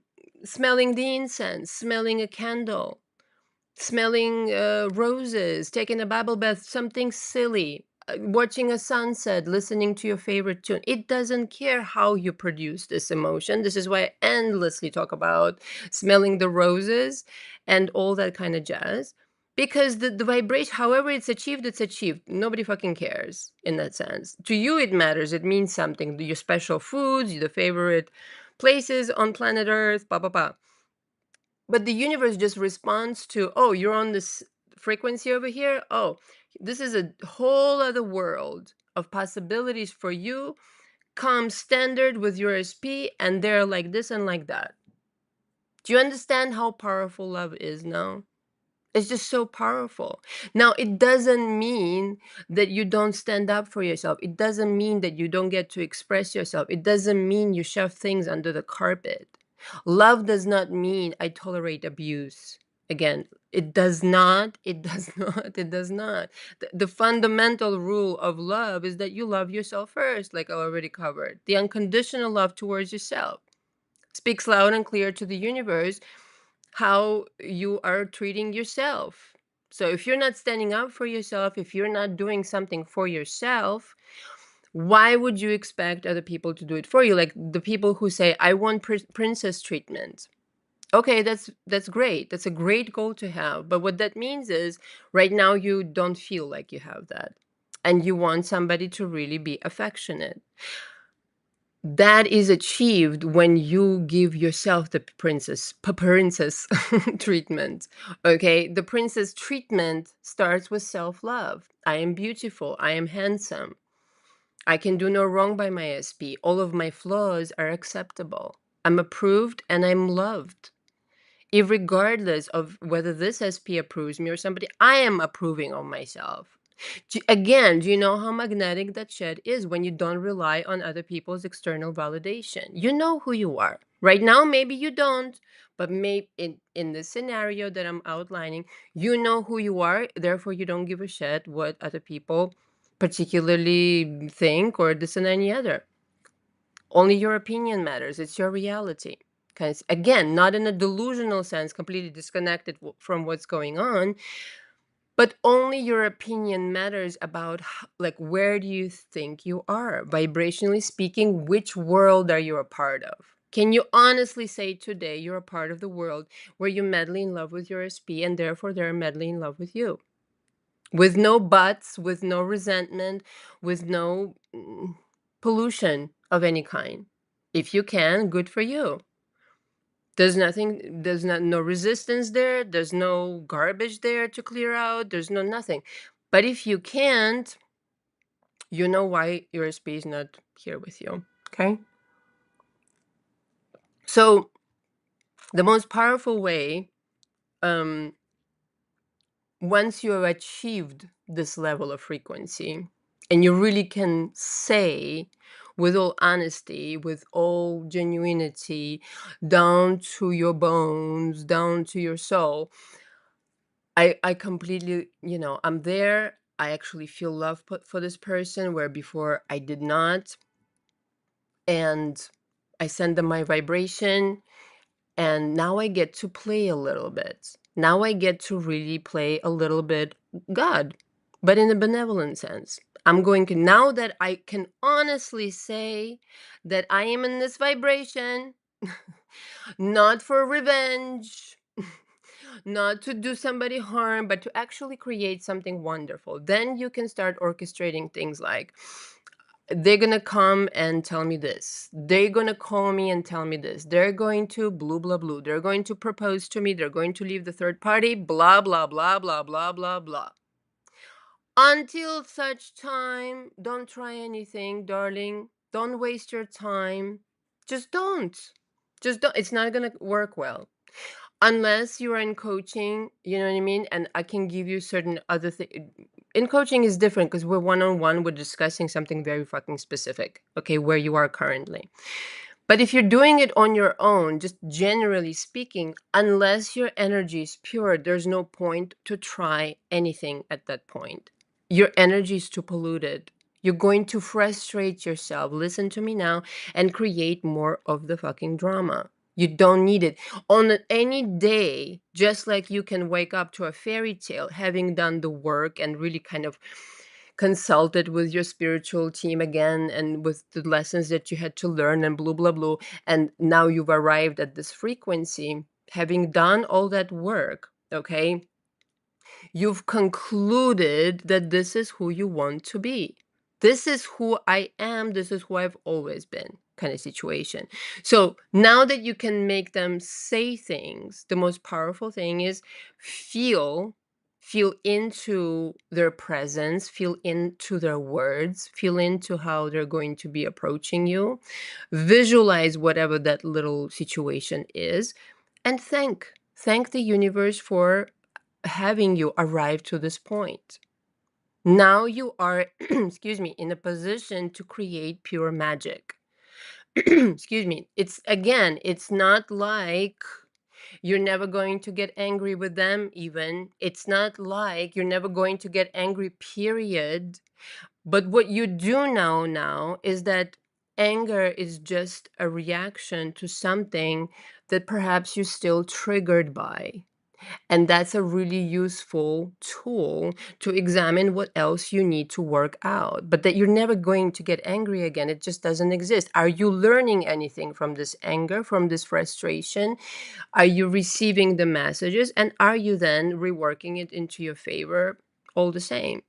smelling the incense, smelling a candle, smelling roses, taking a bubble bath, something silly, watching a sunset, listening to your favorite tune. It doesn't care how you produce this emotion. This is why I endlessly talk about smelling the roses and all that kind of jazz. Because the vibration, however it's achieved, it's achieved. Nobody fucking cares in that sense. To you, it matters. It means something. Your special foods, the favorite places on planet Earth, blah, blah, blah. But the universe just responds to, oh, you're on this frequency over here. Oh, this is a whole other world of possibilities for you. Come standard with your SP, and they're like this and like that. Do you understand how powerful love is now? It's just so powerful. Now, it doesn't mean that you don't stand up for yourself. It doesn't mean that you don't get to express yourself. It doesn't mean you shove things under the carpet. Love does not mean I tolerate abuse. Again, it does not, it does not, it does not. The fundamental rule of love is that you love yourself first, like I already covered. The unconditional love towards yourself speaks loud and clear to the universe. how you are treating yourself. So if you're not standing up for yourself, if you're not doing something for yourself, why would you expect other people to do it for you? Like the people who say, I want princess treatment. Okay, that's great. That's a great goal to have. But what that means is right now you don't feel like you have that. And you want somebody to really be affectionate. That is achieved when you give yourself the princess treatment. Okay, the princess treatment starts with self-love. I am beautiful, I am handsome, I can do no wrong by my SP, all of my flaws are acceptable, I'm approved and I'm loved. Irregardless of whether this SP approves me or somebody, I am approving of myself. Again, do you know how magnetic that shed is when you don't rely on other people's external validation? You know who you are. Right now, maybe you don't, but maybe in the scenario that I'm outlining, you know who you are. Therefore, you don't give a shit what other people particularly think or this and any other. Only your opinion matters. It's your reality. Because again, not in a delusional sense, completely disconnected from what's going on, but only your opinion matters about like where do you think you are vibrationally speaking, which world are you a part of? Can you honestly say today you're a part of the world where you're madly in love with your SP and therefore they're madly in love with you? With no buts, with no resentment, with no pollution of any kind. If you can, good for you. There's not no resistance there, there's no garbage there to clear out, there's no nothing. But if you can't, you know why your SP is not here with you. Okay? So the most powerful way, um, once you have achieved this level of frequency, and you really can say with all honesty, with all genuinity, down to your bones, down to your soul, I completely, I'm there. I actually feel love for this person where before I did not. And I send them my vibration. And now I get to play a little bit. Now I get to really play a little bit God, but in a benevolent sense. I'm going to, now that I can honestly say that I am in this vibration, not for revenge, not to do somebody harm, but to actually create something wonderful. Then you can start orchestrating things like, they're gonna come and tell me this. They're gonna call me and tell me this. They're going to blue, blah, blue. They're going to propose to me. They're going to leave the third party, blah, blah, blah, blah, blah, blah, blah. Until such time, don't try anything, darling. Don't waste your time. Just don't. Just don't. It's not gonna work well. Unless you are in coaching, you know what I mean? And I can give you certain other things. In coaching is different because we're one-on-one, we're discussing something very fucking specific, okay, where you are currently. But if you're doing it on your own, just generally speaking, unless your energy is pure, there's no point to try anything at that point. Your energy is too polluted. You're going to frustrate yourself. Listen to me now and create more of the fucking drama. You don't need it. On any day, just like you can wake up to a fairy tale, having done the work and really kind of consulted with your spiritual team again and with the lessons that you had to learn and blah, blah, blah. And now you've arrived at this frequency, having done all that work, okay? You've concluded that this is who you want to be. This is who I am. This is who I've always been, kind of situation. So now that you can make them say things, the most powerful thing is feel, feel into their presence, feel into their words, feel into how they're going to be approaching you, visualize whatever that little situation is, and thank the universe for having you arrive to this point. Now you are, excuse me, in a position to create pure magic. Excuse me. It's again, it's not like you're never going to get angry with them, even. It's not like you're never going to get angry, period. But what you do now is that anger is just a reaction to something that perhaps you're still triggered by. And that's a really useful tool to examine what else you need to work out. But that you're never going to get angry again. It just doesn't exist. Are you learning anything from this anger, from this frustration? Are you receiving the messages? And are you then reworking it into your favor all the same?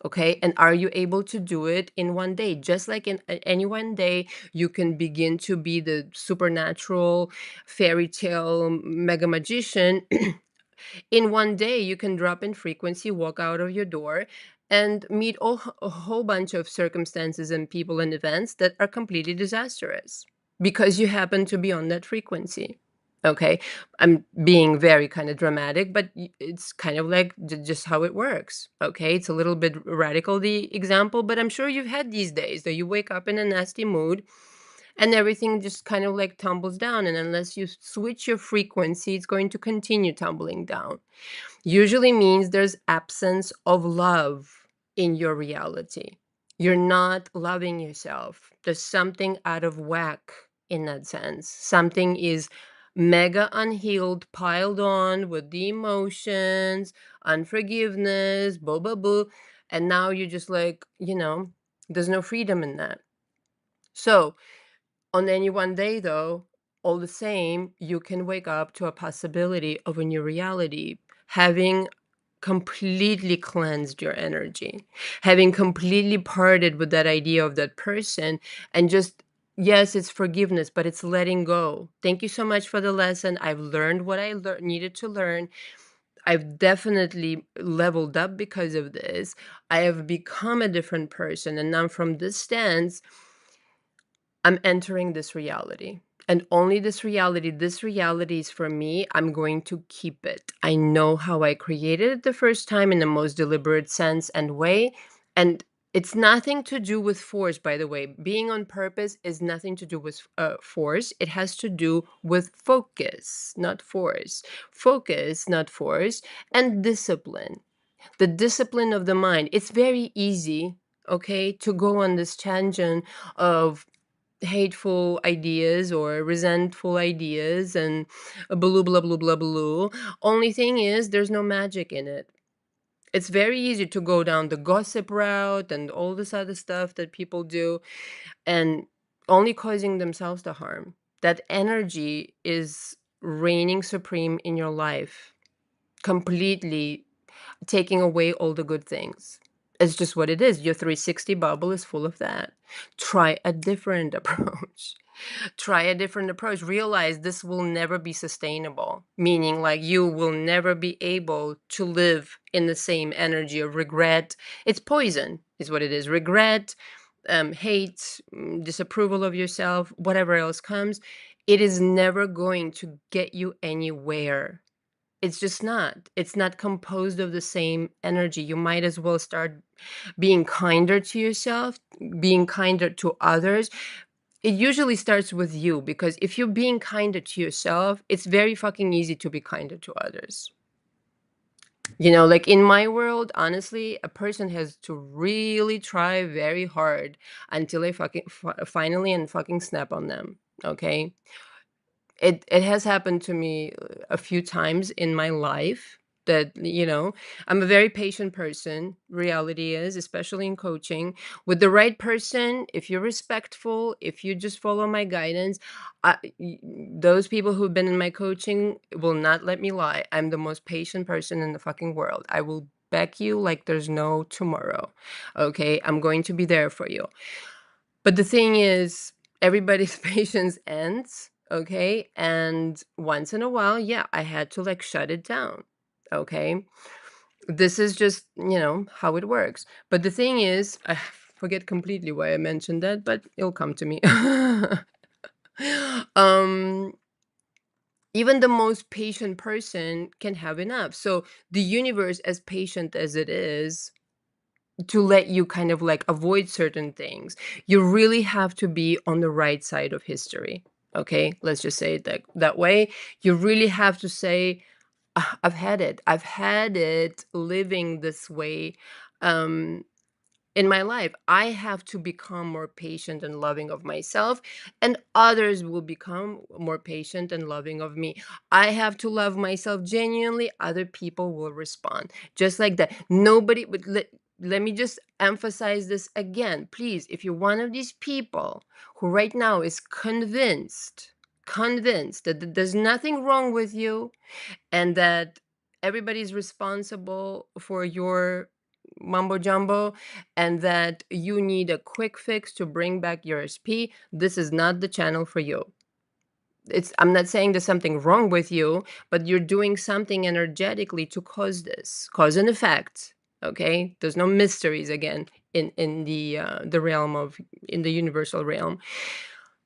Okay. And are you able to do it in one day? Just like in any one day, you can begin to be the supernatural fairy tale mega magician. In one day, you can drop in frequency, walk out of your door, and meet a whole bunch of circumstances and people and events that are completely disastrous because you happen to be on that frequency. Okay. I'm being very kind of dramatic, but it's kind of like just how it works. Okay. It's a little bit radical, the example, but I'm sure you've had these days that you wake up in a nasty mood and everything just kind of like tumbles down. And unless you switch your frequency, it's going to continue tumbling down. Usually means there's absence of love in your reality. You're not loving yourself. There's something out of whack in that sense. Something is mega unhealed, piled on with the emotions, unforgiveness, blah, blah, blah. And now you're just like, there's no freedom in that. So, on any one day, though, all the same, you can wake up to a possibility of a new reality, having completely cleansed your energy, having completely parted with that idea of that person, and just, yes, it's forgiveness, but it's letting go. Thank you so much for the lesson. I've learned what I needed to learn. I've definitely leveled up because of this. I have become a different person. And now, from this stance, I'm entering this reality. And only this reality is for me. I'm going to keep it. I know how I created it the first time in the most deliberate sense and way. And it's nothing to do with force, by the way. Being on purpose is nothing to do with force. It has to do with focus, not force. Focus, not force, and discipline. The discipline of the mind. It's very easy, okay, to go on this tangent of hateful ideas or resentful ideas and blah blah blah blah blah. Only thing is, there's no magic in it. It's very easy to go down the gossip route and all this other stuff that people do, and only causing themselves the harm. That energy is reigning supreme in your life, completely taking away all the good things. It's just what it is. Your 360 bubble is full of that. Try a different approach. Try a different approach. Realize this will never be sustainable, meaning like you will never be able to live in the same energy of regret. It's poison, is what it is. Regret, hate, disapproval of yourself, whatever else comes. It is never going to get you anywhere. It's just not. It's not composed of the same energy. You might as well start being kinder to yourself, being kinder to others. It usually starts with you because if you're being kinder to yourself, it's very fucking easy to be kinder to others. Like in my world, honestly, a person has to really try very hard until they finally and fucking snap on them. Okay. It has happened to me a few times in my life that, I'm a very patient person. Reality is, especially in coaching, with the right person, if you're respectful, if you just follow my guidance, those people who've been in my coaching will not let me lie. I'm the most patient person in the fucking world. I will back you like there's no tomorrow. Okay, I'm going to be there for you. But the thing is, everybody's patience ends, okay? And once in a while, yeah, I had to like shut it down, okay? This is just, how it works. But the thing is, I forget completely why I mentioned that, but it'll come to me. um Even the most patient person can have enough. So the universe, as patient as it is, to let you kind of like avoid certain things, you really have to be on the right side of history. Okay, let's just say it that way. You really have to say, I've had it. I've had it living this way." Um, in my life. I have to become more patient and loving of myself, and others will become more patient and loving of me. I have to love myself genuinely, other people will respond. Just like that. Nobody would let me just emphasize this again. Please, if you're one of these people who right now is convinced that there's nothing wrong with you and that everybody's responsible for your mumbo jumbo and that you need a quick fix to bring back your SP, this is not the channel for you. I'm not saying there's something wrong with you, but you're doing something energetically to cause this, cause and effect. Okay, there's no mysteries again in the realm of in the universal realm.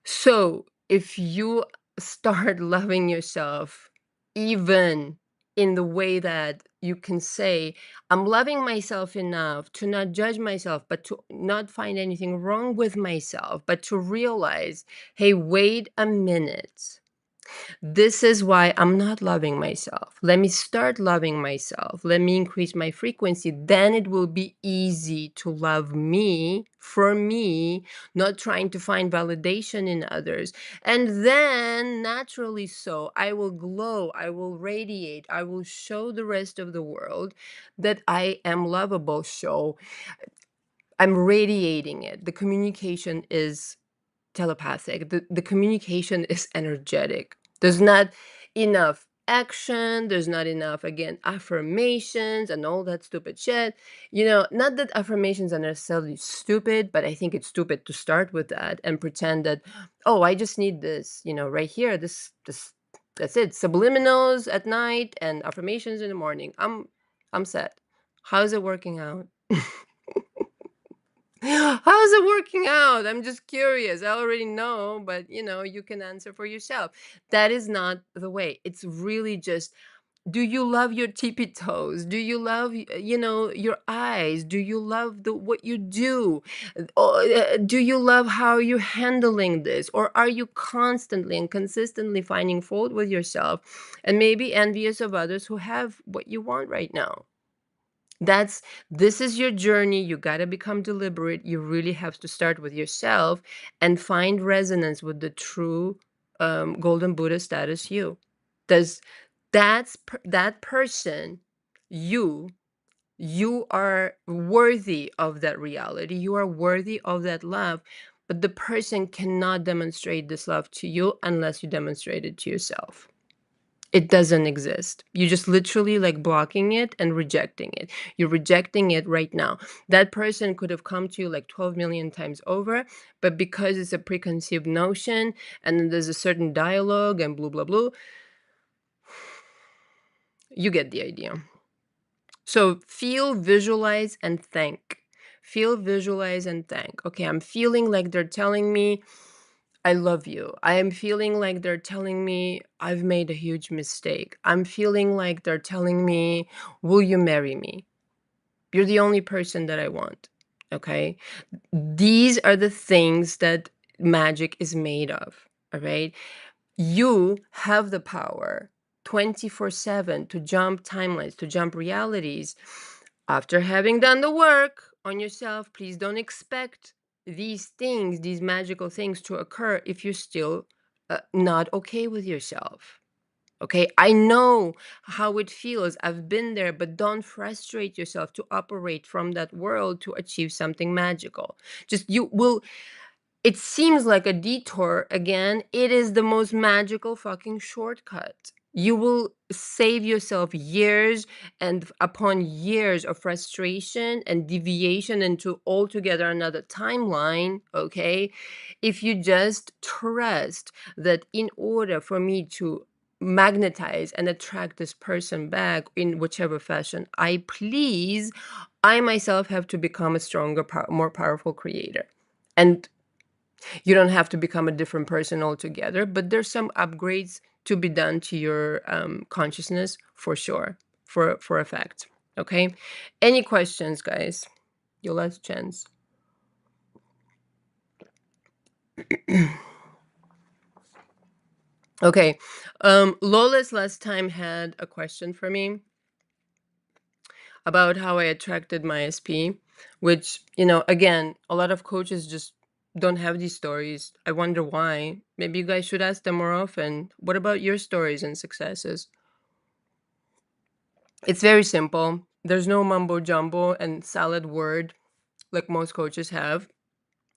So if you start loving yourself, even in the way that you can say, I'm loving myself enough to not judge myself, but to not find anything wrong with myself, but to realize, hey, wait a minute. This is why I'm not loving myself. Let me start loving myself. Let me increase my frequency. Then it will be easy to love me for me, not trying to find validation in others. And then, naturally so, I will glow, I will radiate, I will show the rest of the world that I am lovable. So I'm radiating it. The communication is telepathic. The communication is energetic. There's not enough action. There's not enough, again, affirmations and all that stupid shit. Not that affirmations are necessarily stupid, but I think it's stupid to start with that and pretend that, oh, I just need this, right here. This that's it. Subliminals at night and affirmations in the morning. I'm set. How's it working out? How's it working out? I'm just curious. I already know, but you can answer for yourself. That is not the way. It's really just, do you love your tippy toes? Do you love, your eyes? Do you love what you do? Do you love how you're handling this? Or are you constantly and consistently finding fault with yourself and maybe envious of others who have what you want right now? This is your journey. You got to become deliberate. You really have to start with yourself and find resonance with the true golden Buddha status you. Does that person, you you are worthy of that reality. You are worthy of that love, but the person cannot demonstrate this love to you unless you demonstrate it to yourself. It doesn't exist. You're just literally like blocking it and rejecting it. You're rejecting it right now. That person could have come to you like 12 million times over, but because it's a preconceived notion and then there's a certain dialogue and blah, blah, blah, you get the idea. So feel, visualize, and thank. Feel, visualize, and thank. Okay, I'm feeling like they're telling me, I love you. I am feeling like they're telling me I've made a huge mistake. I'm feeling like they're telling me, will you marry me? You're the only person that I want. Okay. These are the things that magic is made of. All right. You have the power 24/7 to jump timelines, to jump realities. After having done the work on yourself, please don't expect these things, these magical things to occur if you're still not okay with yourself. Okay, I know how it feels. I've been there, but don't frustrate yourself to operate from that world to achieve something magical. Just you will It seems like a detour again. It is the most magical fucking shortcut. You will save yourself years and upon years of frustration and deviation into altogether another timeline, okay? If you just trust that in order for me to magnetize and attract this person back in whichever fashion I please, I myself have to become a stronger, more powerful creator. And you don't have to become a different person altogether, but there's some upgrades to be done to your consciousness for sure, for a fact. Okay. Any questions, guys? Your last chance. Okay. Lola's last time had a question for me about how I attracted my SP. which, again, a lot of coaches just don't have these stories. I wonder why. Maybe you guys should ask them more often. What about your stories and successes? It's very simple. There's no mumbo jumbo and salad word like most coaches have.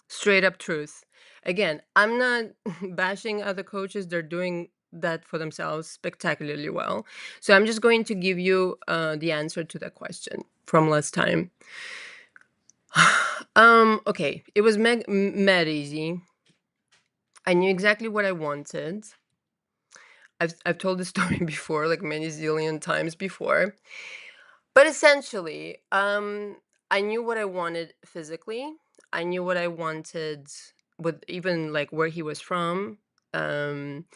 Straight up truth. Again, I'm not bashing other coaches. They're doing that for themselves spectacularly well. So I'm just going to give you the answer to that question from last time. Okay, it was mad easy. I knew exactly what I wanted. I've told the story before, like many zillion times before. But essentially, I knew what I wanted physically. I knew what I wanted with even like where he was from, um,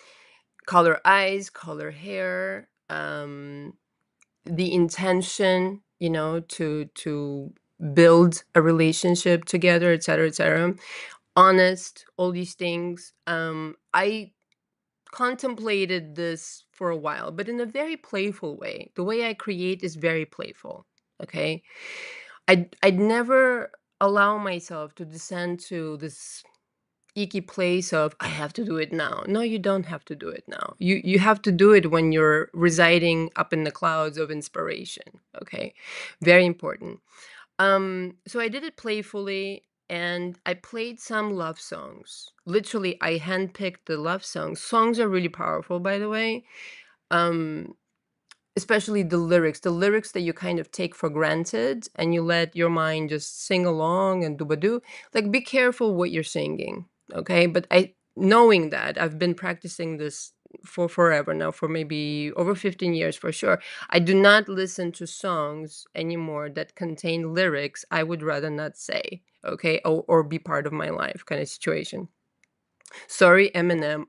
color eyes, color hair, the intention, to build a relationship together, etc., etc. Honest, all these things. I contemplated this for a while, but in a very playful way. The way I create is very playful. Okay. I'd never allow myself to descend to this icky place of I have to do it now. No, you don't have to do it now. You have to do it when you're residing up in the clouds of inspiration. Okay. Very important. So I did it playfully and I played some love songs. Literally, I handpicked the love songs. Songs are really powerful, by the way. Um, Especially the lyrics that you kind of take for granted and you let your mind just sing along and do. Like, be careful what you're singing, okay? But knowing that, I've been practicing this for forever now, for maybe over 15 years for sure. I do not listen to songs anymore that contain lyrics I would rather not say, okay? Or be part of my life kind of situation. Sorry, Eminem.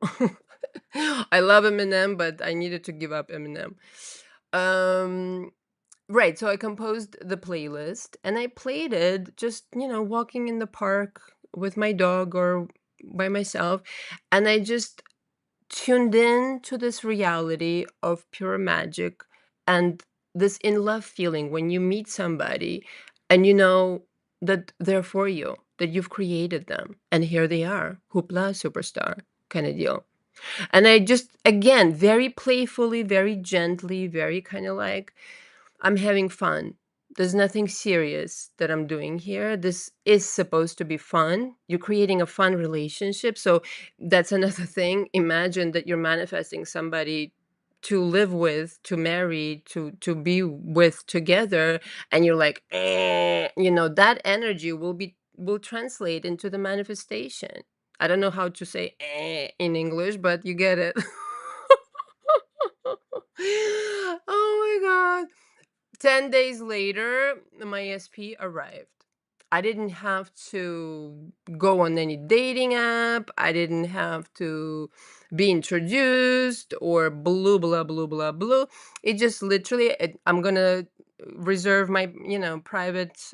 I love Eminem, but I needed to give up Eminem. Um, right. So I composed the playlist and I played it just, walking in the park with my dog or by myself. And I just tuned in to this reality of pure magic and this in love feeling when you meet somebody and you know that they're for you, that you've created them. And here they are, hoopla, superstar kind of deal. And I just, again, very playfully, very gently, very kind of like, I'm having fun. There's nothing serious that I'm doing here. This is supposed to be fun. You're creating a fun relationship. So that's another thing. Imagine that you're manifesting somebody to live with, to marry, to be with together, and you're like, that energy will translate into the manifestation. I don't know how to say in English, but you get it. Oh my god. 10 days later, my SP arrived. I didn't have to go on any dating app. I didn't have to be introduced or blue, blah, blue, blah, blue. It just literally, I'm going to reserve my, private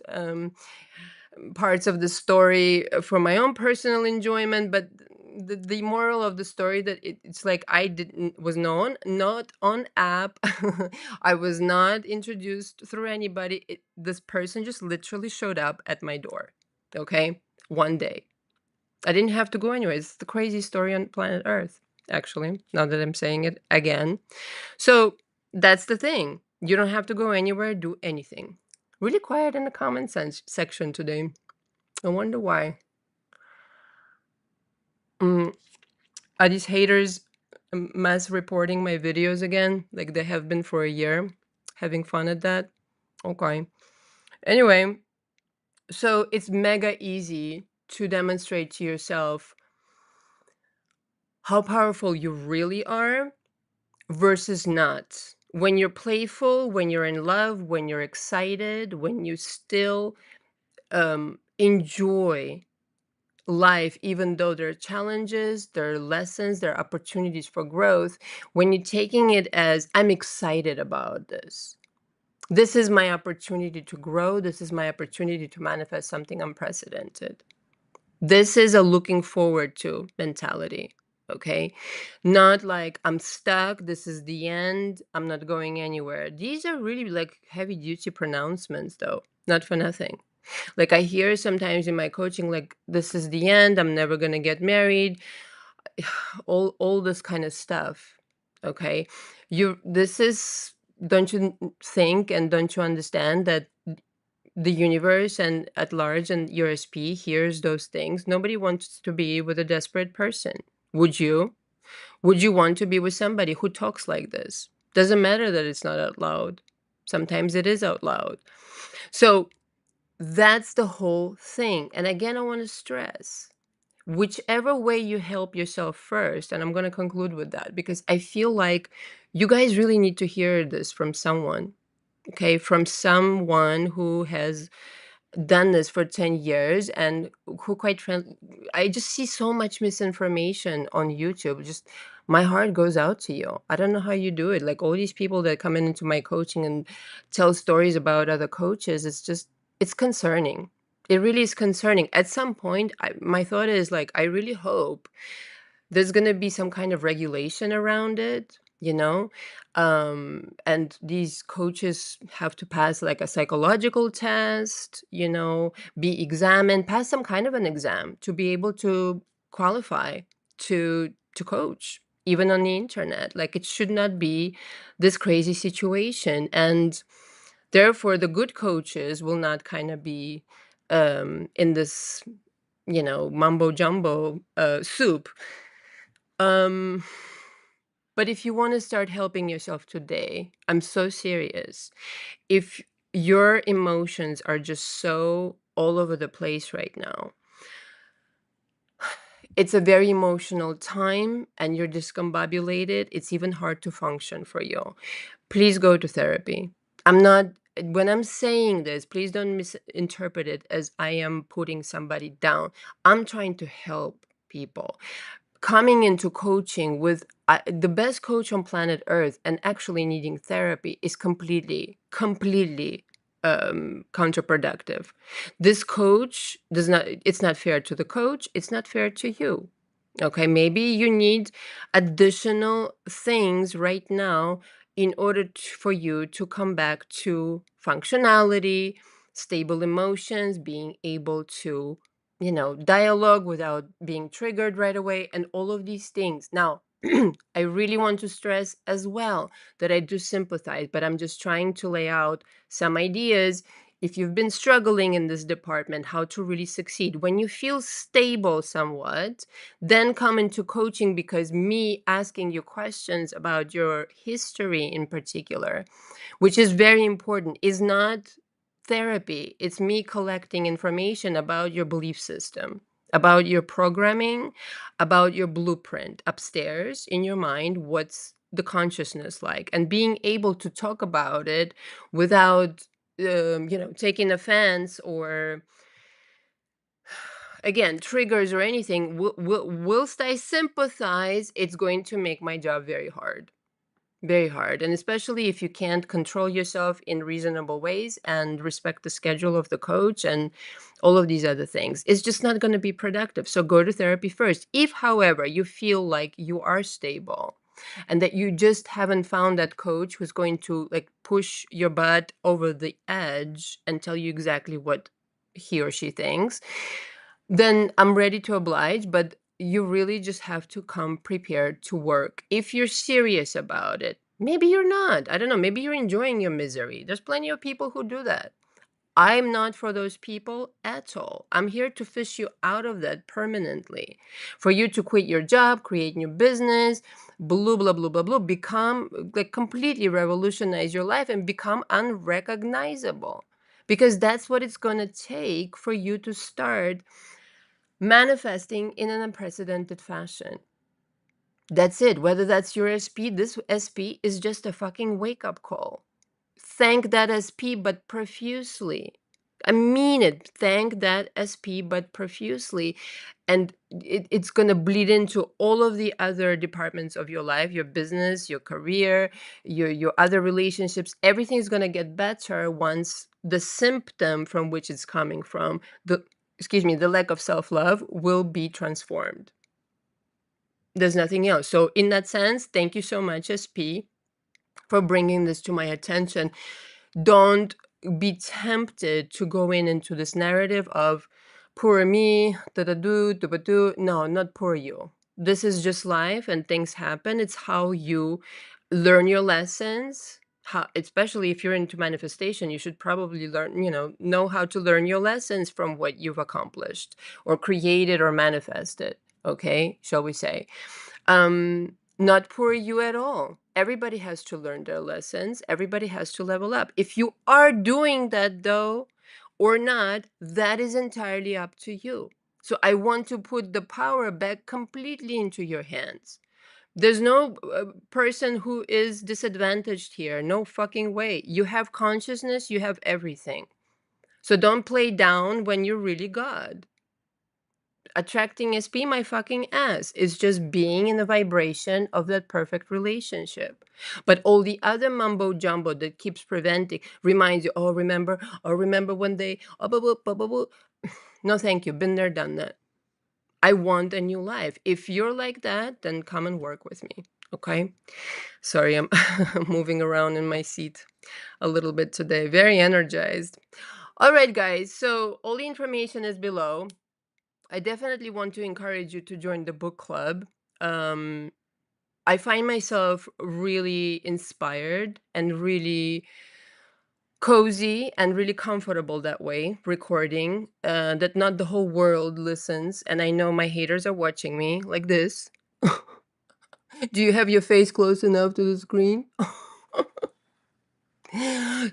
parts of the story for my own personal enjoyment, but the moral of the story that it's like I didn't was known not on app. I was not introduced through anybody. This person just literally showed up at my door. Okay, one day. I didn't have to go anywhere. It's the craziest story on planet Earth, actually, now that I'm saying it again. So that's the thing. You don't have to go anywhere, do anything. Really quiet in the comment section today. I wonder why. Mm, are these haters mass reporting my videos again? Like they have been for a year? Having fun at that? Okay. Anyway, so it's mega easy to demonstrate to yourself how powerful you really are versus not. When you're playful, when you're in love, when you're excited, when you still enjoy life, even though there are challenges, there are lessons, there are opportunities for growth, when you're taking it as, I'm excited about this. This is my opportunity to grow. This is my opportunity to manifest something unprecedented. This is a looking forward to mentality. Okay. Not like I'm stuck. This is the end. I'm not going anywhere. These are really like heavy duty pronouncements, though, not for nothing. Like I hear sometimes in my coaching, like, this is the end, I'm never gonna get married, all this kind of stuff. Okay. You this is Don't you think and don't you understand that the universe and at large and your SP hears those things? Nobody wants to be with a desperate person. Would you? Would you want to be with somebody who talks like this? Doesn't matter that it's not out loud. Sometimes it is out loud. So that's the whole thing. And again, I want to stress whichever way you help yourself first. And I'm going to conclude with that because I feel like you guys really need to hear this from someone. Okay. From someone who has done this for 10 years and who I just see so much misinformation on YouTube. Just my heart goes out to you. I don't know how you do it. Like all these people that come into my coaching and tell stories about other coaches, it's concerning. It really is concerning. At some point, my thought is like, I really hope there's going to be some kind of regulation around it, and these coaches have to pass like a psychological test, be examined, pass some kind of an exam to be able to qualify to coach even on the internet. Like it should not be this crazy situation, and therefore the good coaches will not kind of be in this mumbo jumbo soup. um, but if you want to start helping yourself today, I'm so serious. If your emotions are just so all over the place right now, it's a very emotional time and you're discombobulated, it's even hard to function for you. Please go to therapy. I'm not, when I'm saying this, please don't misinterpret it as I am putting somebody down. I'm trying to help people coming into coaching with the best coach on planet Earth and actually needing therapy is completely counterproductive. This coach does not, it's not fair to the coach, it's not fair to you. Okay, maybe you need additional things right now in order for you to come back to functionality, stable emotions, being able to dialogue without being triggered right away, and all of these things. Now, I really want to stress as well that I do sympathize, but I'm just trying to lay out some ideas. If you've been struggling in this department, how to really succeed. When you feel stable somewhat, then come into coaching, because me asking you questions about your history in particular, which is very important, is not therapy. It's me collecting information about your belief system, about your programming, about your blueprint upstairs in your mind. What's the consciousness like? And being able to talk about it without, taking offense or, again, triggers or anything. Whilst I sympathize, it's going to make my job very hard. Very hard. And especially if you can't control yourself in reasonable ways and respect the schedule of the coach and all of these other things, it's just not going to be productive. So go to therapy first. If, however, you feel like you are stable and that you just haven't found that coach who's going to like push your butt over the edge and tell you exactly what he or she thinks, then I'm ready to oblige, but you really just have to come prepared to work. If you're serious about it, maybe you're not. I don't know. Maybe you're enjoying your misery. There's plenty of people who do that. I'm not for those people at all. I'm here to fish you out of that permanently. For you to quit your job, create new business, blah, blah, blah, blah, blah, become like completely revolutionize your life and become unrecognizable. Because that's what it's going to take for you to start manifesting in an unprecedented fashion. That's it. Whether that's your SP, this SP is just a fucking wake up call. Thank that SP, but profusely. I mean it. Thank that SP, but profusely. And it's going to bleed into all of the other departments of your life, your business, your career, your other relationships. Everything's going to get better once the symptom from which it's coming from, the lack of self-love, will be transformed. There's nothing else. So in that sense, thank you so much, SP, for bringing this to my attention. Don't be tempted to go into this narrative of poor me, da da do, da ba do. No, not poor you. This is just life and things happen. It's how you learn your lessons. How, especially if you're into manifestation, you should probably learn, know how to learn your lessons from what you've accomplished or created or manifested. Okay, shall we say? Not poor you at all. Everybody has to learn their lessons. Everybody has to level up. If you are doing that though, or not, that is entirely up to you. So I want to put the power back completely into your hands. There's no person who is disadvantaged here. No fucking way. You have consciousness, you have everything. So don't play down when you're really God. Attracting SP my fucking ass is just being in the vibration of that perfect relationship. But all the other mumbo jumbo that keeps preventing reminds you, oh, remember when they, oh, blah, blah, blah, blah, blah. No, thank you. Been there, done that. I want a new life. If you're like that, then come and work with me. Okay. Sorry, I'm moving around in my seat a little bit today. Very energized. All right, guys. So all the information is below. I definitely want to encourage you to join the book club. Um, I find myself really inspired and really cozy and really comfortable that way, recording, that not the whole world listens. And I know my haters are watching me like this. Do you have your face close enough to the screen?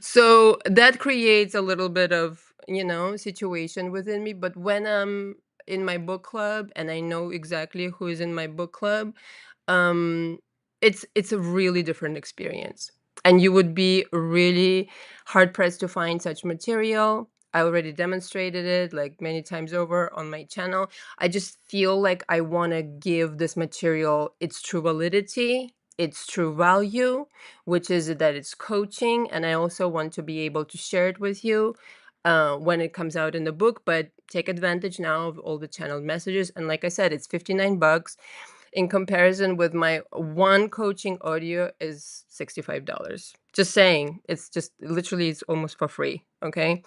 So that creates a little bit of, situation within me. But when I'm in my book club and I know exactly who is in my book club, um, it's a really different experience. And you would be really hard pressed to find such material. I already demonstrated it like many times over on my channel. I just feel like I want to give this material its true validity, its true value, which is that it's coaching. And I also want to be able to share it with you when it comes out in the book. But take advantage now of all the channeled messages. And like I said, it's 59 bucks in comparison with my one coaching audio is $65. Just saying, it's just literally it's almost for free. Okay.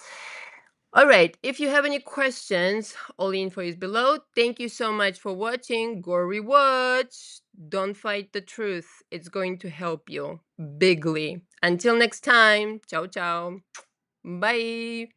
All right. If you have any questions, all the info is below. Thank you so much for watching. Gory Watch. Don't fight the truth. It's going to help you bigly. Until next time. Ciao, ciao. Bye.